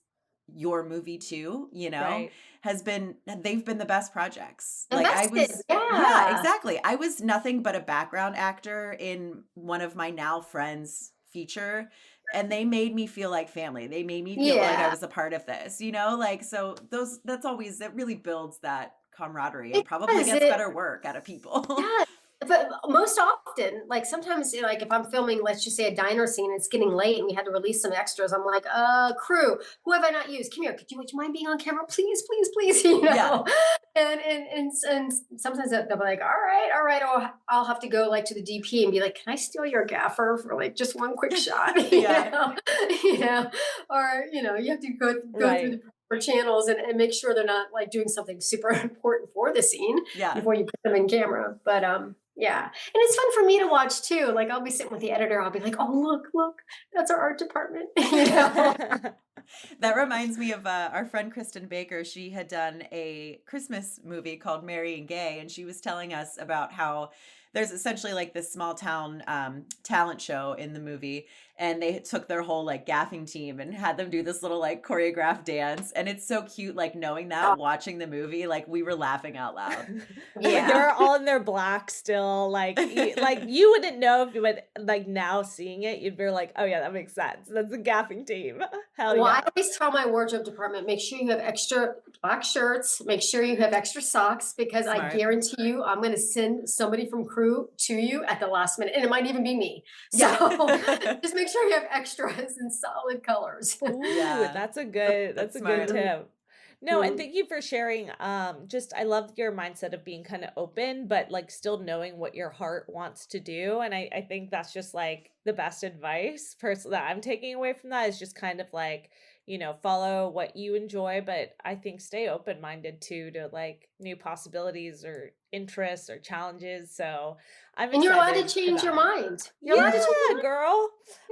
your movie too, you know, they've been the best projects. Exactly. I was nothing but a background actor in one of my now friends' feature, and they made me feel like family. They made me feel like I was a part of this, you know, like, so that really builds that camaraderie and probably gets better work out of people. but most often, like sometimes, like if I'm filming, let's just say a diner scene, it's getting late and we had to release some extras. I'm like, crew, who have I not used? Come here. Would you mind being on camera? Please, please, please. Yeah. And sometimes they'll be like, all right. I'll have to go like to the DP and be like, can I steal your gaffer for like just one quick shot? Yeah. Or, you have to go through Right. the proper channels and make sure they're not like doing something super important for the scene Yeah. before you put them in camera. But yeah. And it's fun for me to watch too. Like I'll be sitting with the editor. I'll be like, oh, look, that's our art department. That reminds me of our friend Kristen Baker. She had done a Christmas movie called Merry and Gay, and she was telling us about how there's essentially like this small town talent show in the movie, and they took their whole like gaffing team and had them do this little like choreographed dance, and it's so cute, like knowing that, watching the movie, like we were laughing out loud. Yeah, they're all in their black still. Like you wouldn't know if you would like now seeing it. You'd be like, oh yeah, that makes sense. That's the gaffing team. Hell Well, yeah. I always tell my wardrobe department, make sure you have extra black shirts, make sure you have extra socks, because I Smart. guarantee you, I'm going to send somebody from crew to you at the last minute, and it might even be me. So Yeah. just make sure you have extras in solid colors. Ooh, Yeah. that's a good That's a good smart. tip. No, and Mhm. thank you for sharing. Just I love your mindset of being kind of open, but like still knowing what your heart wants to do. And I think that's just like the best advice personally that I'm taking away from that is just kind of like, follow what you enjoy, but I think stay open-minded too to like new possibilities or interests or challenges. So I'm And you're allowed to excited for change your that. mind. You're allowed to change your Yeah, mind. girl.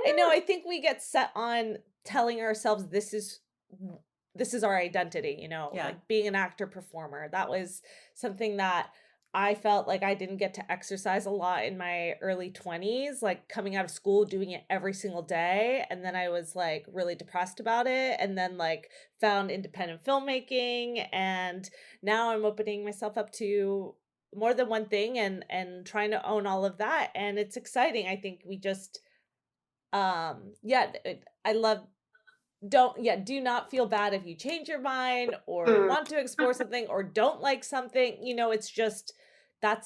I know. Yeah. I think we get set on telling ourselves this is our identity, Yeah. like being an actor performer. That was something that I felt like I didn't get to exercise a lot in my early 20s, like coming out of school, doing it every single day. And then I was like really depressed about it. And then like found independent filmmaking. And now I'm opening myself up to more than one thing and trying to own all of that. And it's exciting. I think we just I love do not feel bad if you change your mind or Mm. want to explore something or don't like something. It's just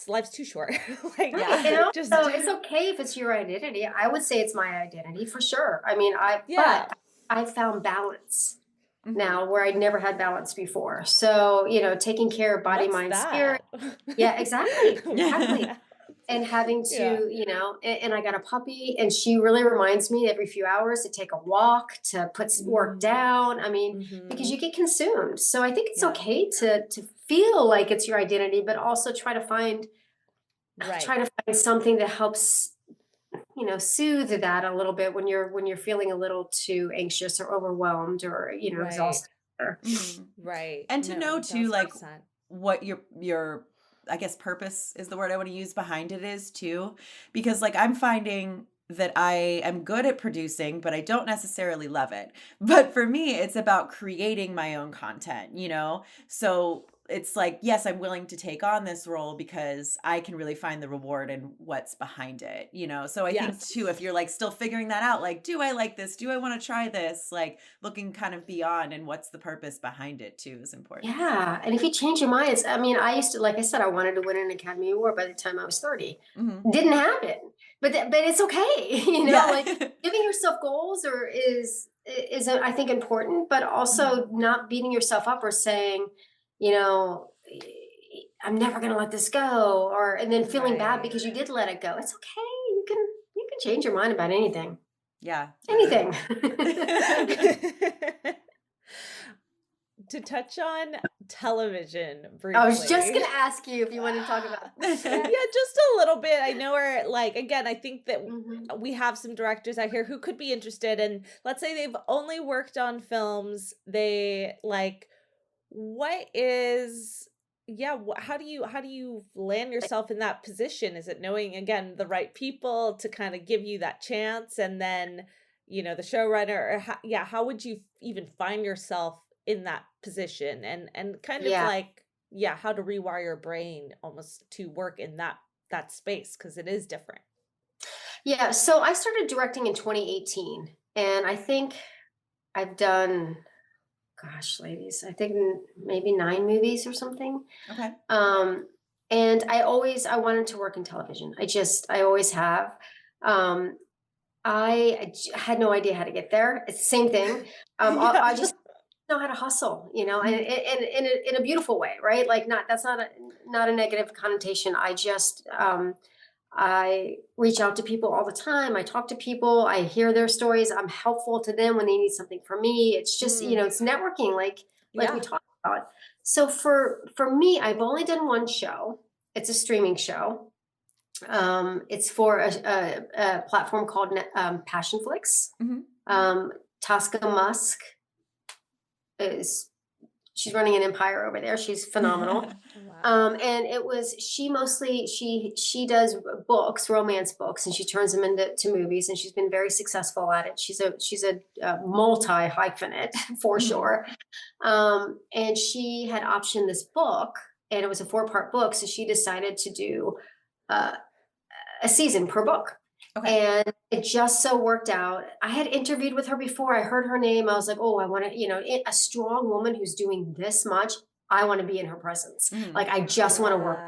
life's too short. Like Yeah. And just also, it's okay if it's your identity. I would say it's my identity for sure. I mean, yeah. but I found balance Mhm. now where I'd never had balance before. So, taking care of body, What's mind, that? spirit. Yeah, exactly. Exactly. Yeah. And having Yeah. to, and I got a puppy, and she really reminds me every few hours to take a walk, to put work Mm. down. I mean, because Mhm. you get consumed. So I think it's Yeah. okay to feel like it's your identity, but also try to find Right. something that helps, soothe that a little bit when you're feeling a little too anxious or overwhelmed or, Right. exhausted. Mhm. Right. And to No, know too, like 1000%. what your I guess purpose is the word I want to use behind it is too, because like I'm finding that I am good at producing, but I don't necessarily love it. But for me, it's about creating my own content. So it's like, yes, I'm willing to take on this role because I can really find the reward in what's behind it. So I think Yes. too, if you're like still figuring that out, like, do I like this? Do I want to try this? Like looking kind of beyond and what's the purpose behind it too is important. Yeah. And if you change your minds, I mean, I used to, like I said, I wanted to win an Academy Award by the time I was 30. Mhm. Didn't happen. But it's okay. Yeah. Like giving yourself goals I think important, but also not beating yourself up or saying, you know, I'm never going to let this go, and then feeling bad Right. because you did let it go. It's okay. You can change your mind about anything. Yeah. Anything. To touch on television I was just briefly. going to ask you if you want to talk about Yeah, just a little bit. I know we're like, again, I think that Mhm. we have some directors out here who could be interested. And let's say they've only worked on films. They like, what is, yeah, how do you land yourself in that position? Is it knowing, again, the right people to kind of give you that chance? And then, the showrunner, or how would you even find yourself in that position and kind of Yeah. like, yeah, how to rewire your brain almost to work in that space because it is different. Yeah, so I started directing in 2018, and I think I've done, gosh, ladies, I think maybe 9 movies or something. Okay. Um, And I wanted to work in television. I always have. Had no idea how to get there. It's the same thing. I just know how to hustle, and in a beautiful way, right? Like that's not a negative connotation. I reach out to people all the time. I talk to people. I hear their stories. I'm helpful to them when they need something from me. It's just, it's networking, like we talked about. So for me, I've only done one show. It's a streaming show. It's for a platform called Passion Flix. Tosca Musk she's running an empire over there. She's phenomenal. Wow. And it was, she does books, romance books, and she turns them into movies, and she's been very successful at it. She's a multi-hyphenate for sure. And she had optioned this book, and it was a 4-part book. So she decided to do a season per book. Okay. And it just so worked out. I had interviewed with her before. I heard her name. I was like, oh, I want to, a strong woman who's doing this much. I want to be in her presence. Like, I just want to work.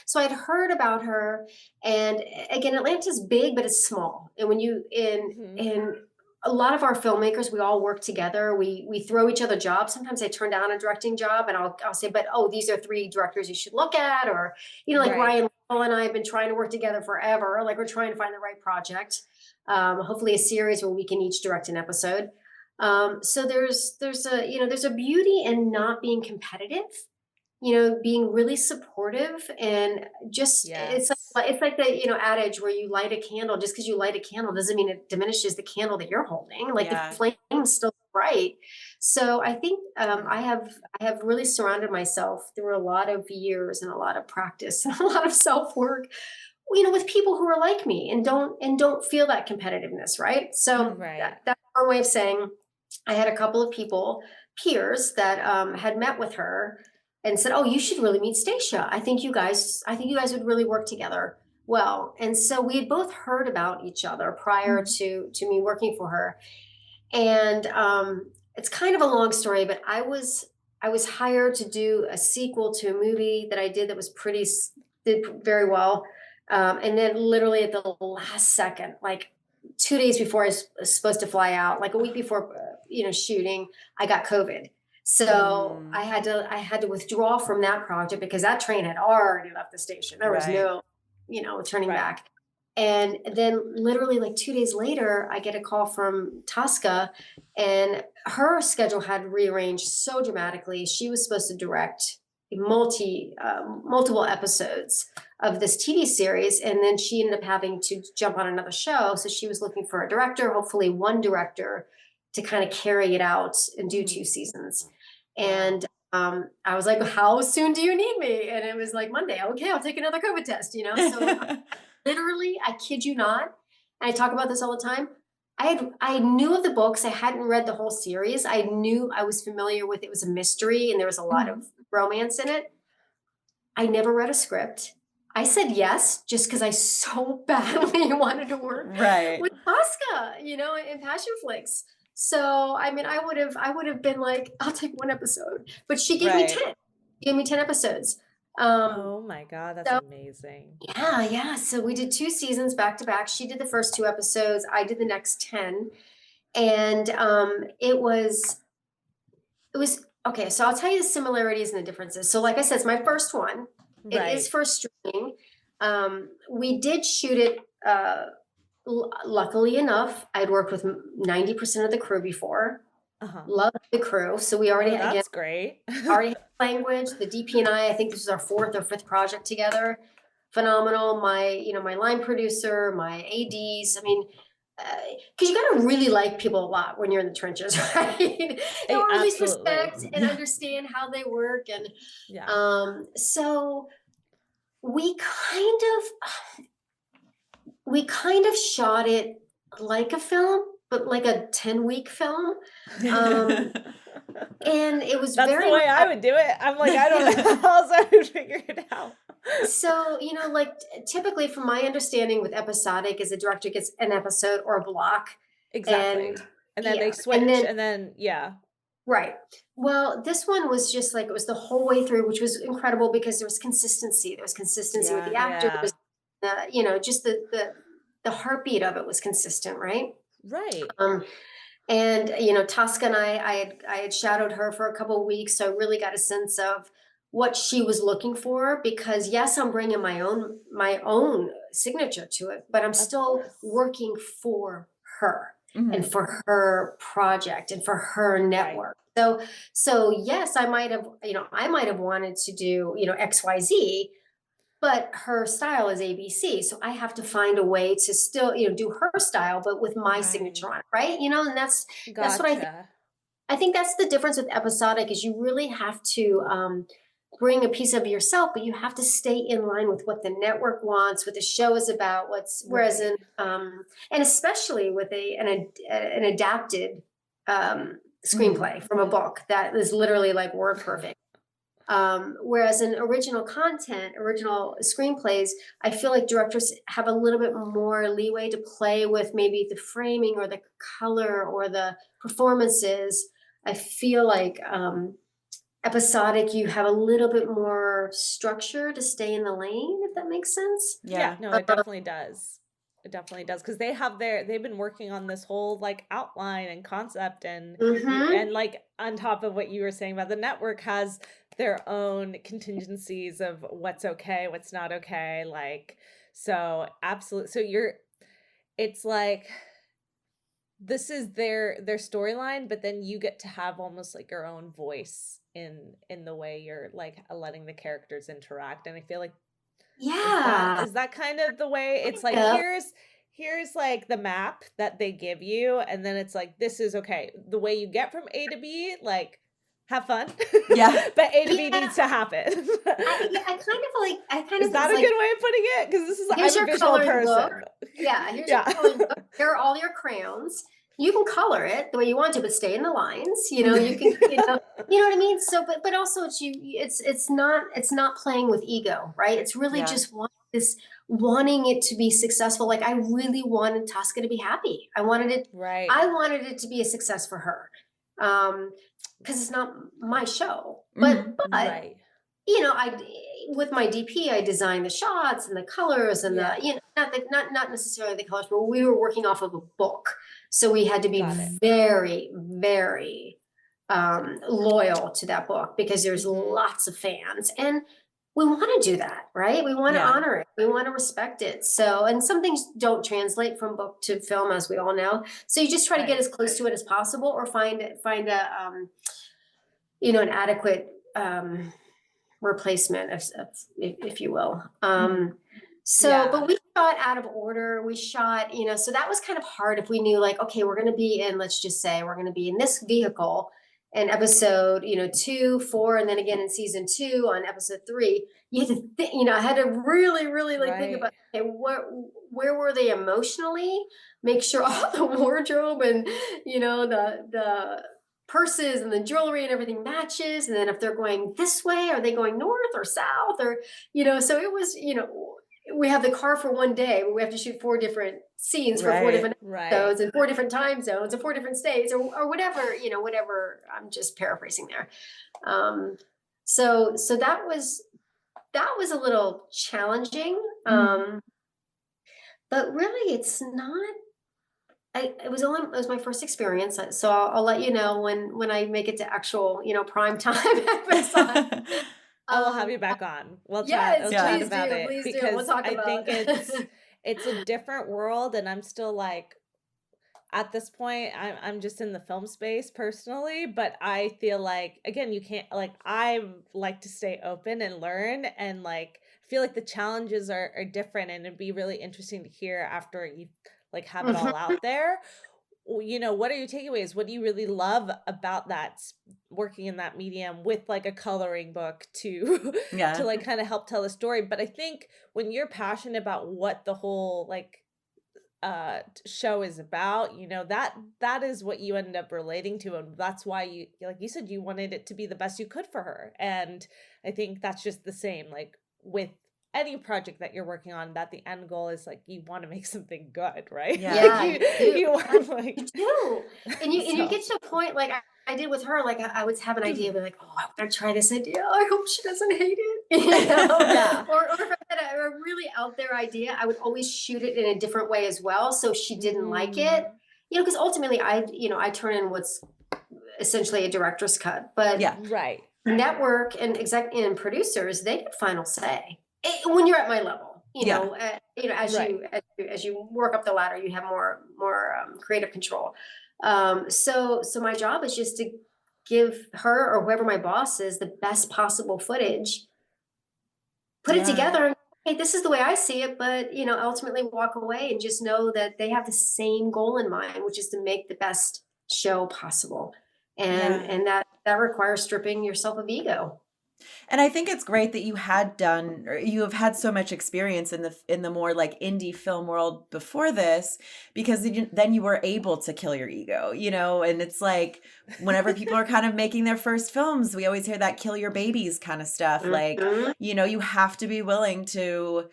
So I'd heard about her. And again, Atlanta's big, but it's small. And when you, in a lot of our filmmakers, we all work together. We throw each other jobs. Sometimes I turn down a directing job, and I'll say, but, oh, these are 3 directors you should look at. Or, like Ryan and I have been trying to work together forever. Like, we're trying to find the right project. Hopefully a series where we can each direct an episode. So there's a beauty in not being competitive, being really supportive, and just, it's like the, adage where you light a candle. Just because you light a candle doesn't mean it diminishes the candle that you're holding. Like, the flame's still bright. So I think I have really surrounded myself through a lot of years and a lot of practice and a lot of self-work, with people who are like me and don't feel that competitiveness. Right. So that's our way of saying I had a couple of peers that had met with her and said, oh, you should really meet Stacia. I think you guys would really work together well. And so we had both heard about each other prior to me working for her. And it's kind of a long story, but I was hired to do a sequel to a movie that I did that was did very well. And then literally at the last second, like 2 days before I was supposed to fly out, like a week before, shooting, I got COVID. So I had to withdraw from that project because that train had already left the station. There was no, turning back. And then literally like 2 days later, I get a call from Tosca, and her schedule had rearranged so dramatically. She was supposed to direct multiple episodes of this TV series. And then she ended up having to jump on another show. So she was looking for a director, hopefully one director, to kind of carry it out and do 2 seasons. And I was like, how soon do you need me? And it was like Monday. Okay, I'll take another COVID test, So literally, I kid you not, and I talk about this all the time, I knew of the books. I hadn't read the whole series. I knew, I was familiar with, it was a mystery and there was a lot of romance in it. I never read a script. I said yes just because I so badly wanted to work with Tosca, in Passion Flix. So I mean, I would have been like, I'll take 1 episode, but she gave me 10. She gave me 10 episodes. Oh my God, that's amazing. Yeah. So we did 2 seasons back to back. She did the first 2 episodes. I did the next 10. And it was okay. So I'll tell you the similarities and the differences. So like I said, it's my first one. It is for streaming. We did shoot it. Luckily enough, I'd worked with 90% of the crew before. Loved the crew. So we already that's great. already had language. The DP and I think this was our 4th or 5th project together. Phenomenal. My line producer, my ADs. I mean, because you got to really like people a lot when you're in the trenches, right? Or at least respect and understand how they work. And so we kind of shot it like a film, but like a 10-week film. And it was That's very the way I would do it. I'm like, I don't know how else I would figure it out. So, like typically from my understanding with episodic is the director gets an episode or a block. Exactly. And then they switch and then Right. Well, this one was just like, it was the whole way through, which was incredible because there was consistency. There was consistency with the actors, just the heartbeat of it was consistent, right? Right. And Tosca and I had shadowed her for a couple of weeks, so I really got a sense of what she was looking for. Because yes, I'm bringing my own signature to it, but I'm still working for her and for her project and for her network. Right. So yes, I might have wanted to do XYZ, but her style is ABC. So I have to find a way to still, do her style, but with my signature on it, right? And that's what I think that's the difference with episodic, is you really have to bring a piece of yourself, but you have to stay in line with what the network wants, what the show is about, whereas in and especially with an adapted screenplay from a book that is literally like word perfect. Whereas in original screenplays, I feel like directors have a little bit more leeway to play with maybe the framing or the color or the performances. I feel like episodic, you have a little bit more structure to stay in the lane, if that makes sense. Yeah, no, it definitely does. It definitely does, because they've been working on this whole like outline and concept, and like on top of what you were saying about the network has their own contingencies of what's okay, what's not okay, like, so absolutely. So it's like this is their storyline, but then you get to have almost like your own voice in the way you're like letting the characters interact. And I feel like is that kind of the way? It's like here's like the map that they give you, and then it's like, this is okay, the way you get from A to B, like, have fun. But A to B needs to happen. Is that a good way of putting it? Because this is, I'm a visual person. Here's your coloring book. Here are all your crayons. You can color it the way you want to, but stay in the lines. You can, you know what I mean. So, but also it's not playing with ego, right? It's really just wanting it to be successful. Like, I really wanted Tosca to be happy. I wanted it. Right. I wanted it to be a success for her, because it's not my show. But I with my DP, I designed the shots and the colors and not necessarily the colors, but we were working off of a book. So we had to be very, very loyal to that book, because there's lots of fans, and we want to do that, right? We want to honor it. We want to respect it. So, and some things don't translate from book to film, as we all know. So you just try to get as close to it as possible, or find a an adequate replacement, if you will. But we shot out of order. We shot, so that was kind of hard. If we knew, like, okay, we're going to be in, let's just say we're going to be in this vehicle in episode, 2, 4, and then again in season 2 on episode 3, you had to I had to really, really think about, okay, where were they emotionally? Make sure all the wardrobe and, the purses and the jewelry and everything matches. And then if they're going this way, are they going north or south, or, so it was, we have the car for one day, but we have to shoot 4 different scenes for 4 different episodes and 4 different time zones and 4 different states, or whatever, whatever. I'm just paraphrasing there. So that was a little challenging. But really, it's not. It was my first experience, so I'll let you know when I make it to actual prime time episode. I will have you back on. We'll chat about it, because I think it's a different world, and I'm still like, at this point, I'm just in the film space personally, but I feel like, again, you can't, like, I like to stay open and learn, and like feel like the challenges are different, and it'd be really interesting to hear after you like have it all out there. What are your takeaways? What do you really love about that, working in that medium with like a coloring book to like kind of help tell a story? But I think when you're passionate about what the whole like show is about, that is what you end up relating to, and that's why you, like you said, you wanted it to be the best you could for her. And I think that's just the same like with any project that you're working on, that the end goal is like, you want to make something good, right? Yeah, you want, like, you do. And you get to a point, like, I I did with her. Like I would have an idea, be like, oh, I want to try this idea. I hope she doesn't hate it. You know? Yeah. Or if I had a really out there idea, I would always shoot it in a different way as well, so she didn't like it. You know, because ultimately, I turn in what's essentially a director's cut, but Yeah. Right. network and exec and producers, they get final say when you're at my level. You Yeah. know, as Right. as you work up the ladder, you have more creative control. So my job is just to give her or whoever my boss is the best possible footage, put it Yeah. together, and hey, this is the way I see it, but you know, ultimately walk away and just know that they have the same goal in mind, which is to make the best show possible. And that requires stripping yourself of ego. And I think it's great that you have had so much experience in the more like indie film world before this, because then you were able to kill your ego, you know. And it's like whenever people are kind of making their first films, we always hear that kill your babies kind of stuff. Like, Mhm. you know, you have to be willing to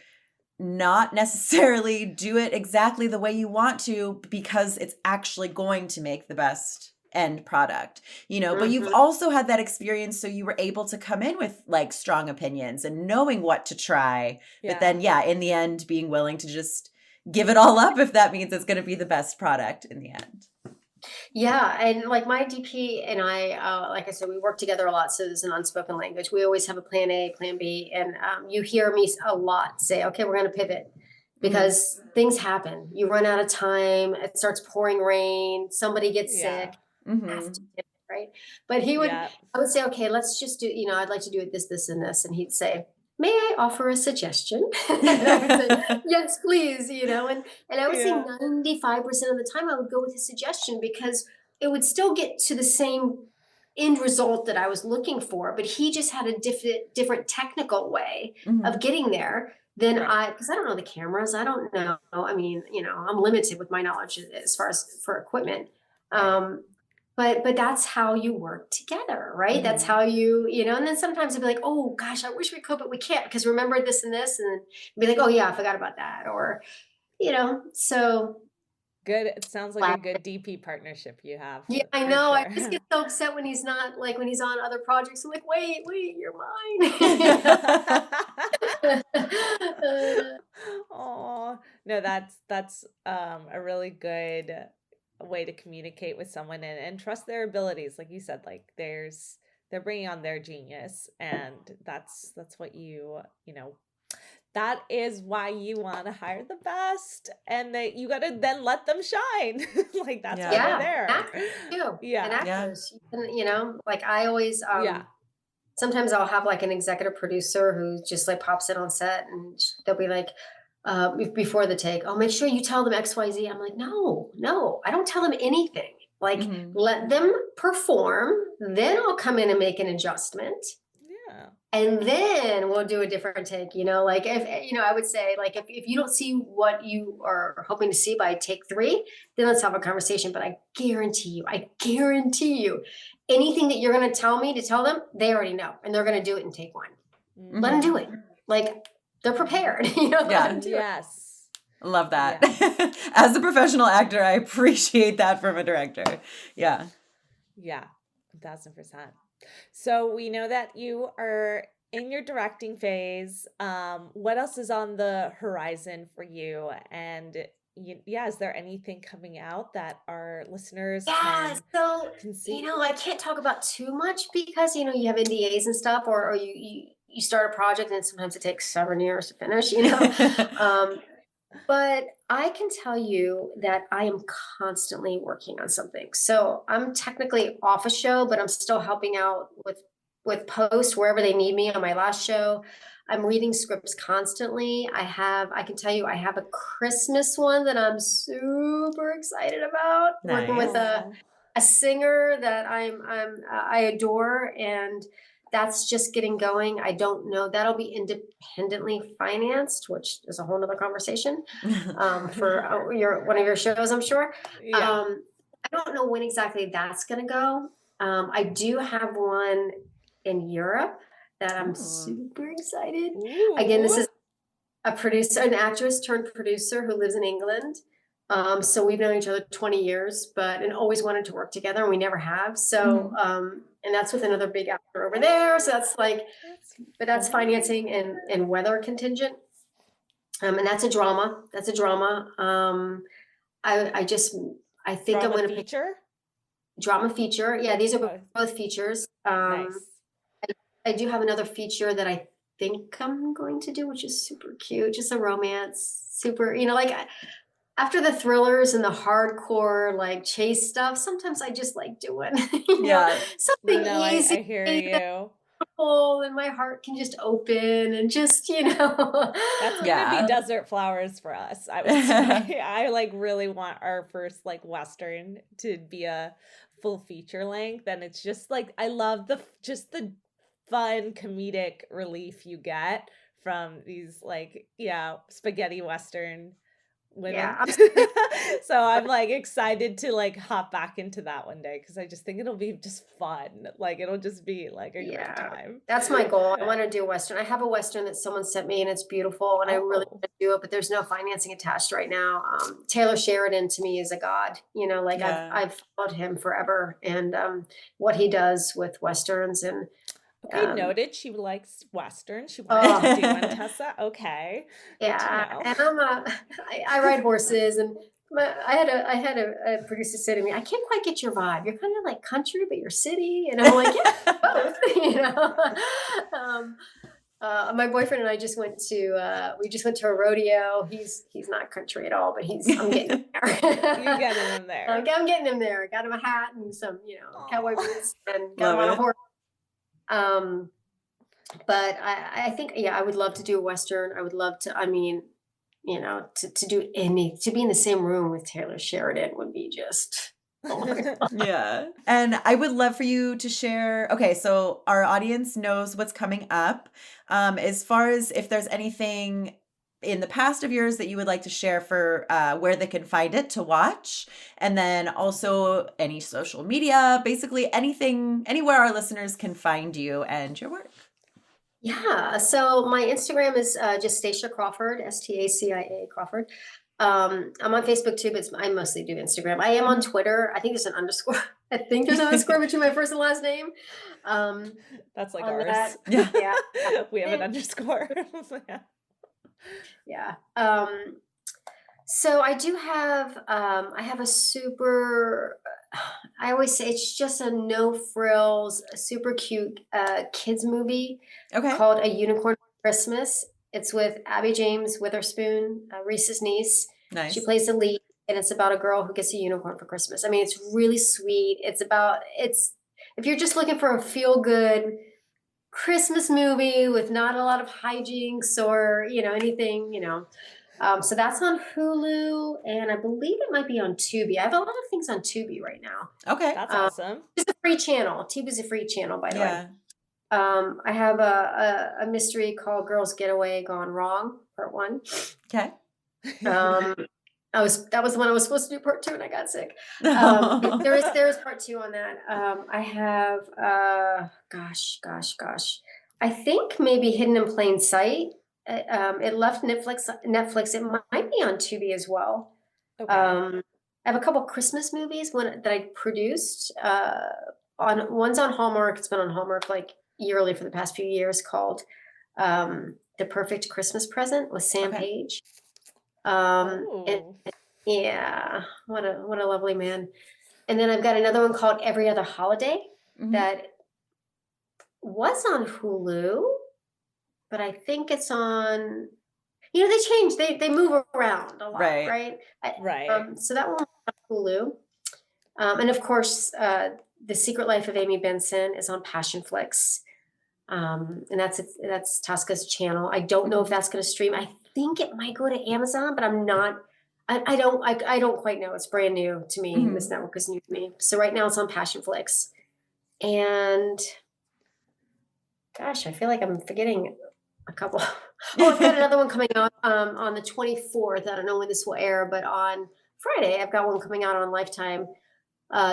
not necessarily do it exactly the way you want to, because it's actually going to make the best end product, you know. But you've Mhm. also had that experience, so you were able to come in with like strong opinions and knowing what to try, but then in the end being willing to just give it all up if that means it's going to be the best product in the end. Yeah, and like my DP and I, like I said, we work together a lot. So there's an unspoken language. We always have a plan A, plan B, and you hear me a lot say, "Okay, we're going to pivot," because things happen. You run out of time. It starts pouring rain. Somebody gets sick. Have to pivot, right? But I would say, "Okay, let's just do. You know, I'd like to do it this, and this," and he'd say, "May I offer a suggestion?" And I would say, "Yes, please." You know, and I would say 95% of the time I would go with his suggestion, because it would still get to the same end result that I was looking for, but he just had a different technical way of getting there than because I don't know the cameras. I don't know. I mean, you know, I'm limited with my knowledge as far as for equipment. But that's how you work together, right? That's how you know, and then sometimes it'd be like, oh gosh, I wish we could, but we can't because remember this and this, and be like, oh yeah, I forgot about that. Or, you know, so Good. It sounds like a good DP partnership you have. yeah, I for know. I sure. just get so upset when he's not, like when he's on other projects. I'm like, wait, you're mine. Oh, no, that's a really good way to communicate with someone and trust their abilities. Like you said, like they're bringing on their genius, and that's what you know, that is why you want to hire the best, and that you got to then let them shine. Like that's why they're there. Actors too. And actors, you know, like I always, sometimes I'll have like an executive producer who just like pops in on set, and they'll be like, before the take, "Oh, make sure you tell them XYZ." I'm like, no, I don't tell them anything. Like, let them perform, then I'll come in and make an adjustment. Yeah. And then we'll do a different take, you know, like if, you know, I would say like, if you don't see what you are hoping to see by take 3, then let's have a conversation. But I guarantee you, anything that you're going to tell me to tell them, they already know, and they're going to do it in take 1. Let them do it. Like they're prepared, you know? Yes. Love that. As a professional actor, I appreciate that from a director. Yeah. 1,000%. So we know that you are in your directing phase. What else is on the horizon for you? And is there anything coming out that our listeners can see? You know, I can't talk about too much because, you know, you have NDAs and stuff, or you start a project and sometimes it takes 7 years to finish, you know? But I can tell you that I am constantly working on something. So I'm technically off a show, but I'm still helping out with post wherever they need me on my last show. I'm reading scripts constantly. I can tell you, I have a Christmas one that I'm super excited about. Nice. Working with a singer that I adore, and that's just getting going. I don't know. That'll be independently financed, which is a whole nother conversation for one of your shows, I'm sure. I don't know when exactly that's going to go. I do have one in Europe that I'm super excited. Again, this is a producer, an actress turned producer who lives in England. So we've known each other 20 years, and always wanted to work together, and we never have. So, and that's with another big actor over there. So that's like, but that's financing and weather contingent. And that's a drama. That's a drama. I think I'm going to pick feature. Drama feature. Yeah, these are both features. Nice. I do have another feature that I think I'm going to do, which is super cute. Just a romance, super, like after the thrillers and the hardcore like chase stuff, sometimes I just like doing, something easy. I hear you. And my heart can just open and just, That's gonna be Desert Flowers for us. I would say I like really want our first like Western to be a full feature length, and it's just like I love the fun comedic relief you get from these like spaghetti Western women. Yeah. So I'm like excited to like hop back into that one day because I just think it'll be just fun. Like it'll just be like a great time. That's my goal. I want to do a Western. I have a Western that someone sent me and it's beautiful and I really want to do it, but there's no financing attached right now. Taylor Sheridan to me is a god, I've followed him forever and what he does with Westerns and okay, noted. She likes Western. She wants to do one, Tessa. Okay. Yeah, and I ride horses, and I had a producer say to me, "I can't quite get your vibe. You're kind of like country, but you're city." And I'm like, "Yeah, both." My boyfriend and I just went to a rodeo. He's not country at all, but I'm getting him there. You're getting him there. I'm getting him there. Got him a hat and some cowboy boots, and got him on a horse. But I think, I would love to do a Western. I would love to, to be in the same room with Taylor Sheridan would be just, oh my God. Yeah. And I would love for you to share. Okay. So our audience knows what's coming up. As far as if there's anything in the past of yours that you would like to share for where they can find it to watch, and then also any social media, basically anything, anywhere our listeners can find you and your work. Yeah, so my Instagram is just Stacia Crawford, Stacia Crawford. I'm on Facebook too, but I mostly do Instagram. I am on Twitter. I think there's an underscore. I think there's an underscore between my first and last name. That's like ours. Yeah. We have an underscore. Yeah. So I do have, I have a super, I always say it's just a no frills, a super cute kids movie called A Unicorn for Christmas. It's with Abby James Witherspoon, Reese's niece. Nice. She plays the lead, and it's about a girl who gets a unicorn for Christmas. I mean, it's really sweet. If you're just looking for a feel good Christmas movie with not a lot of hijinks or, anything, so that's on Hulu, and I believe it might be on Tubi. I have a lot of things on Tubi right now. Okay. That's awesome. It's a free channel. Tubi's a free channel, by the way. I have a mystery called Girls Getaway Gone Wrong, Part 1. Okay. That was the one I was supposed to do Part 2 and I got sick. There is Part 2 on that. I have gosh. I think maybe Hidden in Plain Sight. It left Netflix. It might be on Tubi as well. Okay. I have a couple Christmas movies that I produced. One's on Hallmark. It's been on Hallmark like yearly for the past few years, called The Perfect Christmas Present with Sam Page. Yeah, what a lovely man. And then I've got another one called Every Other Holiday that was on Hulu, but I think it's on, they change, they move around a lot, right? Right. So that one was on Hulu. And of course, The Secret Life of Amy Benson is on Passionflix. And that's Tosca's channel. I don't know if that's going to stream. I think it might go to Amazon, but I'm not, I don't quite know. It's brand new to me. This network is new to me. So right now it's on Passionflix. And gosh, I feel like I'm forgetting a couple. I've got another one coming out on the 24th. I don't know when this will air, but on Friday, I've got one coming out on Lifetime.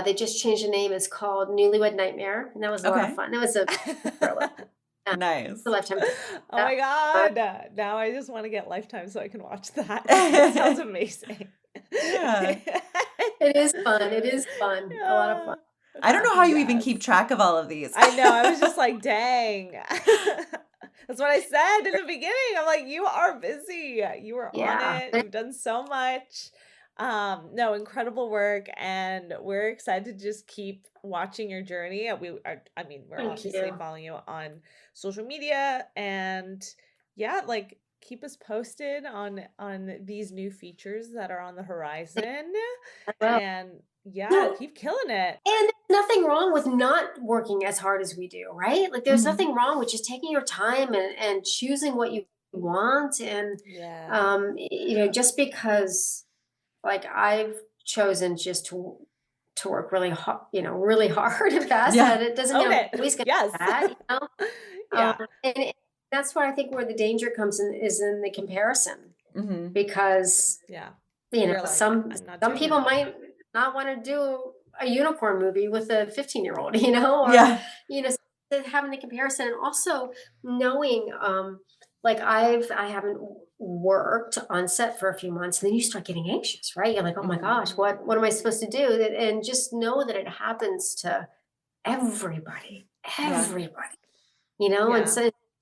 They just changed the name. It's called Newlywed Nightmare. And that was a lot of fun. That was a thriller. Nice. A Lifetime. Oh my God. Now I just want to get Lifetime so I can watch that. It sounds amazing. Yeah. It is fun. It is fun. A lot of fun. I don't know how you even Yes. keep track of all of these. I know. I was just like, dang. That's what I said in the beginning. I'm like, you are busy. You are on Yeah. it. You've done so much. No, incredible work. And we're excited to just keep watching your journey. We're Thank obviously you. following you on social media, and yeah, like keep us posted on these new features that are on the horizon. Well, And yeah, no, keep killing it. and there's nothing wrong with not working as hard as we do, right? Like there's Mhm. nothing wrong with just taking your time and choosing what you want. And Yeah. just because like I've chosen just to work really hard, really hard and fast, Yeah. that it doesn't mean Own I'm it. always gonna Yes. do that. Yeah. And that's why I think where the danger comes in is in the comparison, Mhm. because Yeah. you know, You're like, some I'm not some doing people that. might not want to do a unicorn movie with a 15-year-old, or Yeah. having the comparison, and also knowing, like I haven't worked on set for a few months, and then you start getting anxious, right? You're like, oh my gosh, Mhm. what am I supposed to do? And just know that it happens to everybody, Yeah. everybody, Yeah.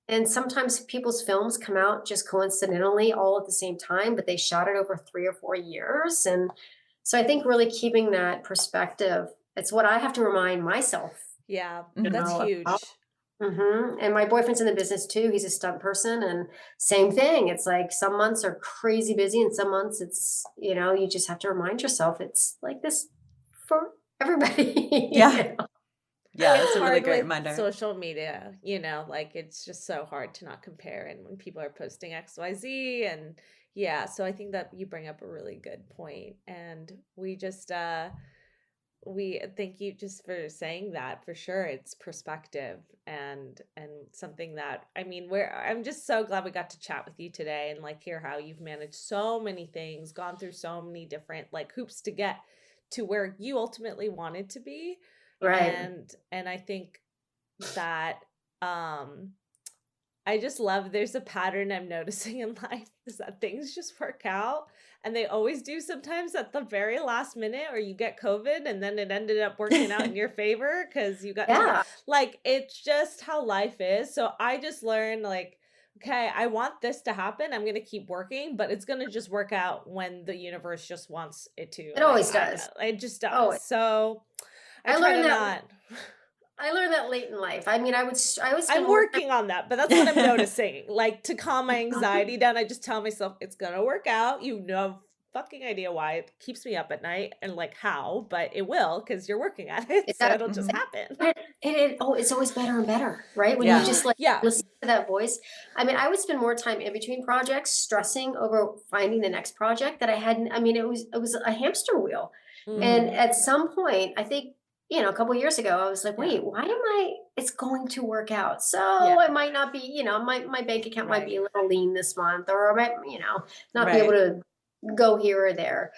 and sometimes people's films come out just coincidentally all at the same time, but they shot it over 3 or 4 years. And so I think really keeping that perspective, it's what I have to remind myself, Yeah. Mhm. That's huge. And my boyfriend's in the business too. He's a stunt person, and same thing. It's like some months are crazy busy, and some months it's, you just have to remind yourself it's like this for everybody. Yeah. Yeah, It's that's a really hard great with reminder. social media, like it's just so hard to not compare. And when people are posting XYZ, and yeah, so I think that you bring up a really good point. And we just, we thank you just for saying that. For sure, it's perspective, and something that, I'm just so glad we got to chat with you today, and like hear how you've managed so many things, gone through so many different like hoops to get to where you ultimately wanted to be. Right. And I think that I just love, there's a pattern I'm noticing in life, is that things just work out, and they always do, sometimes at the very last minute, or you get COVID and then it ended up working out in your favor because you got Yeah. like, it's just how life is. So I just learned like, okay, I want this to happen, I'm gonna keep working, but it's gonna just work out when the universe just wants it to. It always does. It just does. Always. So I I try learned to that. not. I learned that late in life. I would spend I'm more time. working on that, but that's what I'm noticing. Like, to calm my anxiety down, I just tell myself it's gonna work out. You know, fucking idea why it keeps me up at night and like how, but it will, because you're working at it, It so does. it'll just Mhm. happen. It's always better and better, right? When Yeah. you just like Yeah. listen to that voice. I would spend more time in between projects stressing over finding the next project that I hadn't. It was a hamster wheel. And Mhm. at some point, I think, a couple years ago, I was like, Yeah. wait, why it's going to work out. So Yeah. it might not be, my bank account might be a Right. little lean this month, or I might, not be Right. able to go here or there.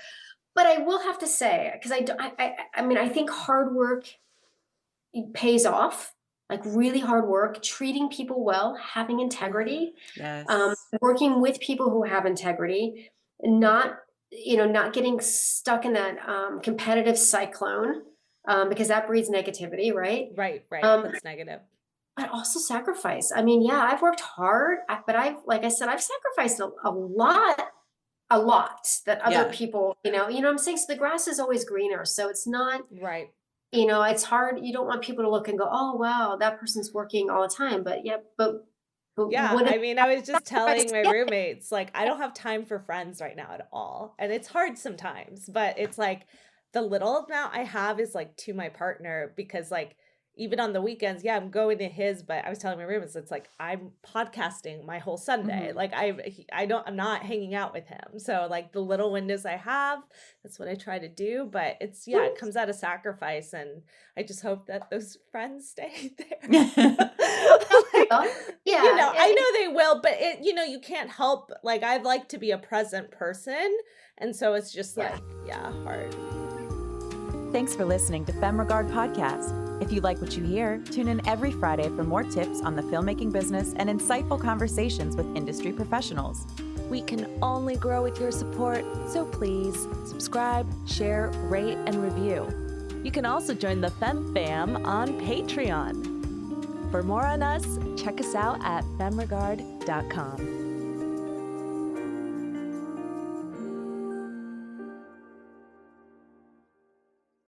But I will have to say, because I think hard work pays off, like really hard work, treating people well, having integrity, Yes. working with people who have integrity, and not getting stuck in that competitive cyclone, because that breeds negativity, right? Right. Um, That's negative. but also sacrifice. Yeah, I've worked hard, but like I said, I've sacrificed a lot that other Yeah. people, what I'm saying? So the grass is always greener. So it's not, Right. it's hard. You don't want people to look and go, oh, wow, that person's working all the time. But yeah, but Yeah, what if I was just telling my Yeah. roommates, like, I don't have time for friends right now at all. And it's hard sometimes, but it's like the little amount I have is like to my partner, because like even on the weekends, yeah, I'm going to his, but I was telling my roommates, it's like I'm podcasting my whole Sunday. Mhm. Like I'm not hanging out with him. So like the little windows I have, that's what I try to do. But it's, yeah, it comes at a sacrifice, and I just hope that those friends stay there. Well, yeah, I know they will, but you can't help, like, I'd like to be a present person, and so it's just Yeah. like, yeah, hard. Thanks for listening to Femme Regard Podcast. If you like what you hear, tune in every Friday for more tips on the filmmaking business and insightful conversations with industry professionals. We can only grow with your support, so please subscribe, share, rate, and review. You can also join the Femme fam on Patreon. For more on us, check us out at femregard.com.